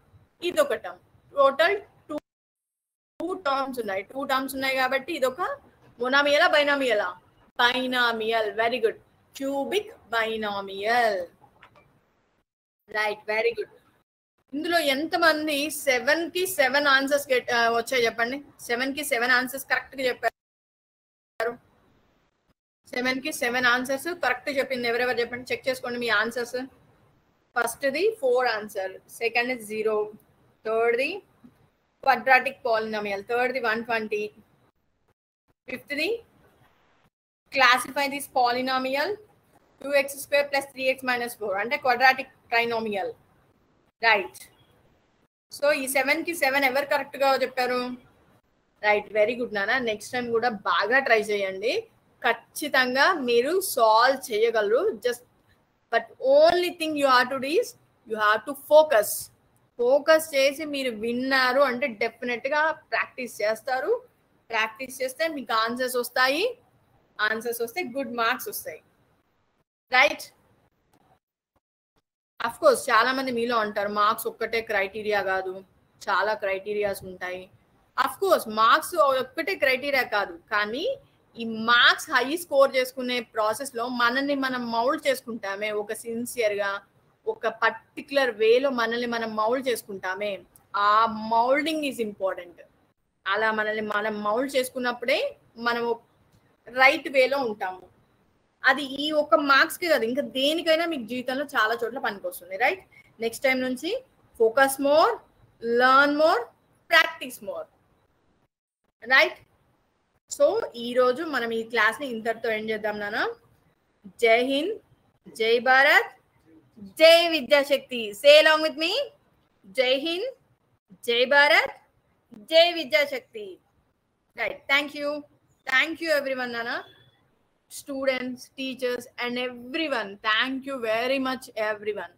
ఇదొక టర్మ్. టోటల్ 2 టర్మ్స్ ఉన్నాయి. 2 terms ఉన్నాయి కాబట్టి ఇదొక మోనామియలా బైనామియలా? Binomial. Very good. Cubic binomial. Right. Very good. ఇందులో ఎంతమంది 7 కి 7 ఆన్సర్స్ వచ్చాయి చెప్పండి. 7 కి 7 ఆన్సర్స్ కరెక్ట్ గా చెప్పారు. 7 కి 7 ఆన్సర్స్ కరెక్ట్ చెప్పింది ఎవరెవరు చెప్పండి. చెక్ చేసుకోండి మీ answers. First the 4 answer, second the 0, third the quadratic polynomial, third the 120, Fifthly, classify this polynomial 2x square plus 3x minus 4 అంటే quadratic trinomial, right? సో ఈ 7 కి 7 ఎవరు కరెక్ట్ గా చెప్పారు? రైట్, వెరీ గుడ్ నాన్న. నెక్స్ట్ టైం కూడా బాగా try చేయండి, ఖచ్చితంగా మీరు సాల్వ్ చేయగలరు. Just but only thing you have to do is you have to focus చేసి మీరు విన్నారు అంటే డెఫినెట్ గా ప్రాక్టీస్ చేస్తారు. ప్రాక్టీస్ చేస్తే మీకు ఆన్సర్స్ వస్తాయి, ఆన్సర్స్ వస్తే గుడ్ మార్క్స్ వస్తాయి, రైట్? అఫ్ కోర్స్ చాలా మంది మీలో అంటారు మార్క్స్ ఒక్కటే క్రైటీరియా కాదు, చాలా క్రైటీరియాస్ ఉంటాయి. అఫ్ కోర్స్ మార్క్స్ ఒక్కటే క్రైటీరియా కాదు, కానీ ఈ మార్క్స్ హై స్కోర్ చేసుకునే ప్రాసెస్ లో మనల్ని మనం మౌల్డ్ చేసుకుంటామే, ఒక సిన్సియర్ గా ఒక పర్టికులర్ వేలో మనల్ని మనం మౌల్డ్ చేసుకుంటామే, ఆ మౌల్డింగ్ ఈజ్ ఇంపార్టెంట్. అలా మనల్ని మనం మౌల్డ్ చేసుకున్నప్పుడే మనం రైట్ వేలో ఉంటాము. అది ఈ ఒక్క మార్క్స్ కి కదా, ఇంకా దేనికైనా మీకు జీవితంలో చాలా చోట్ల పనికొస్తుంది, రైట్? నెక్స్ట్ టైం నుంచి focus more, learn more, practice more, right? So ఈ రోజు మనం ఈ క్లాస్ ని ఇంతటితో ఎండ్ చేద్దాం నాన్న. జై హింద్, జై భారత్, జై విద్యాశక్తి. సే అలాంగ్ విత్ మీ, జై హింద్, జై భారత్, జై Vidyashakti, right? Thank you everyone నాన్న, students, teachers and everyone. Thank you very much everyone.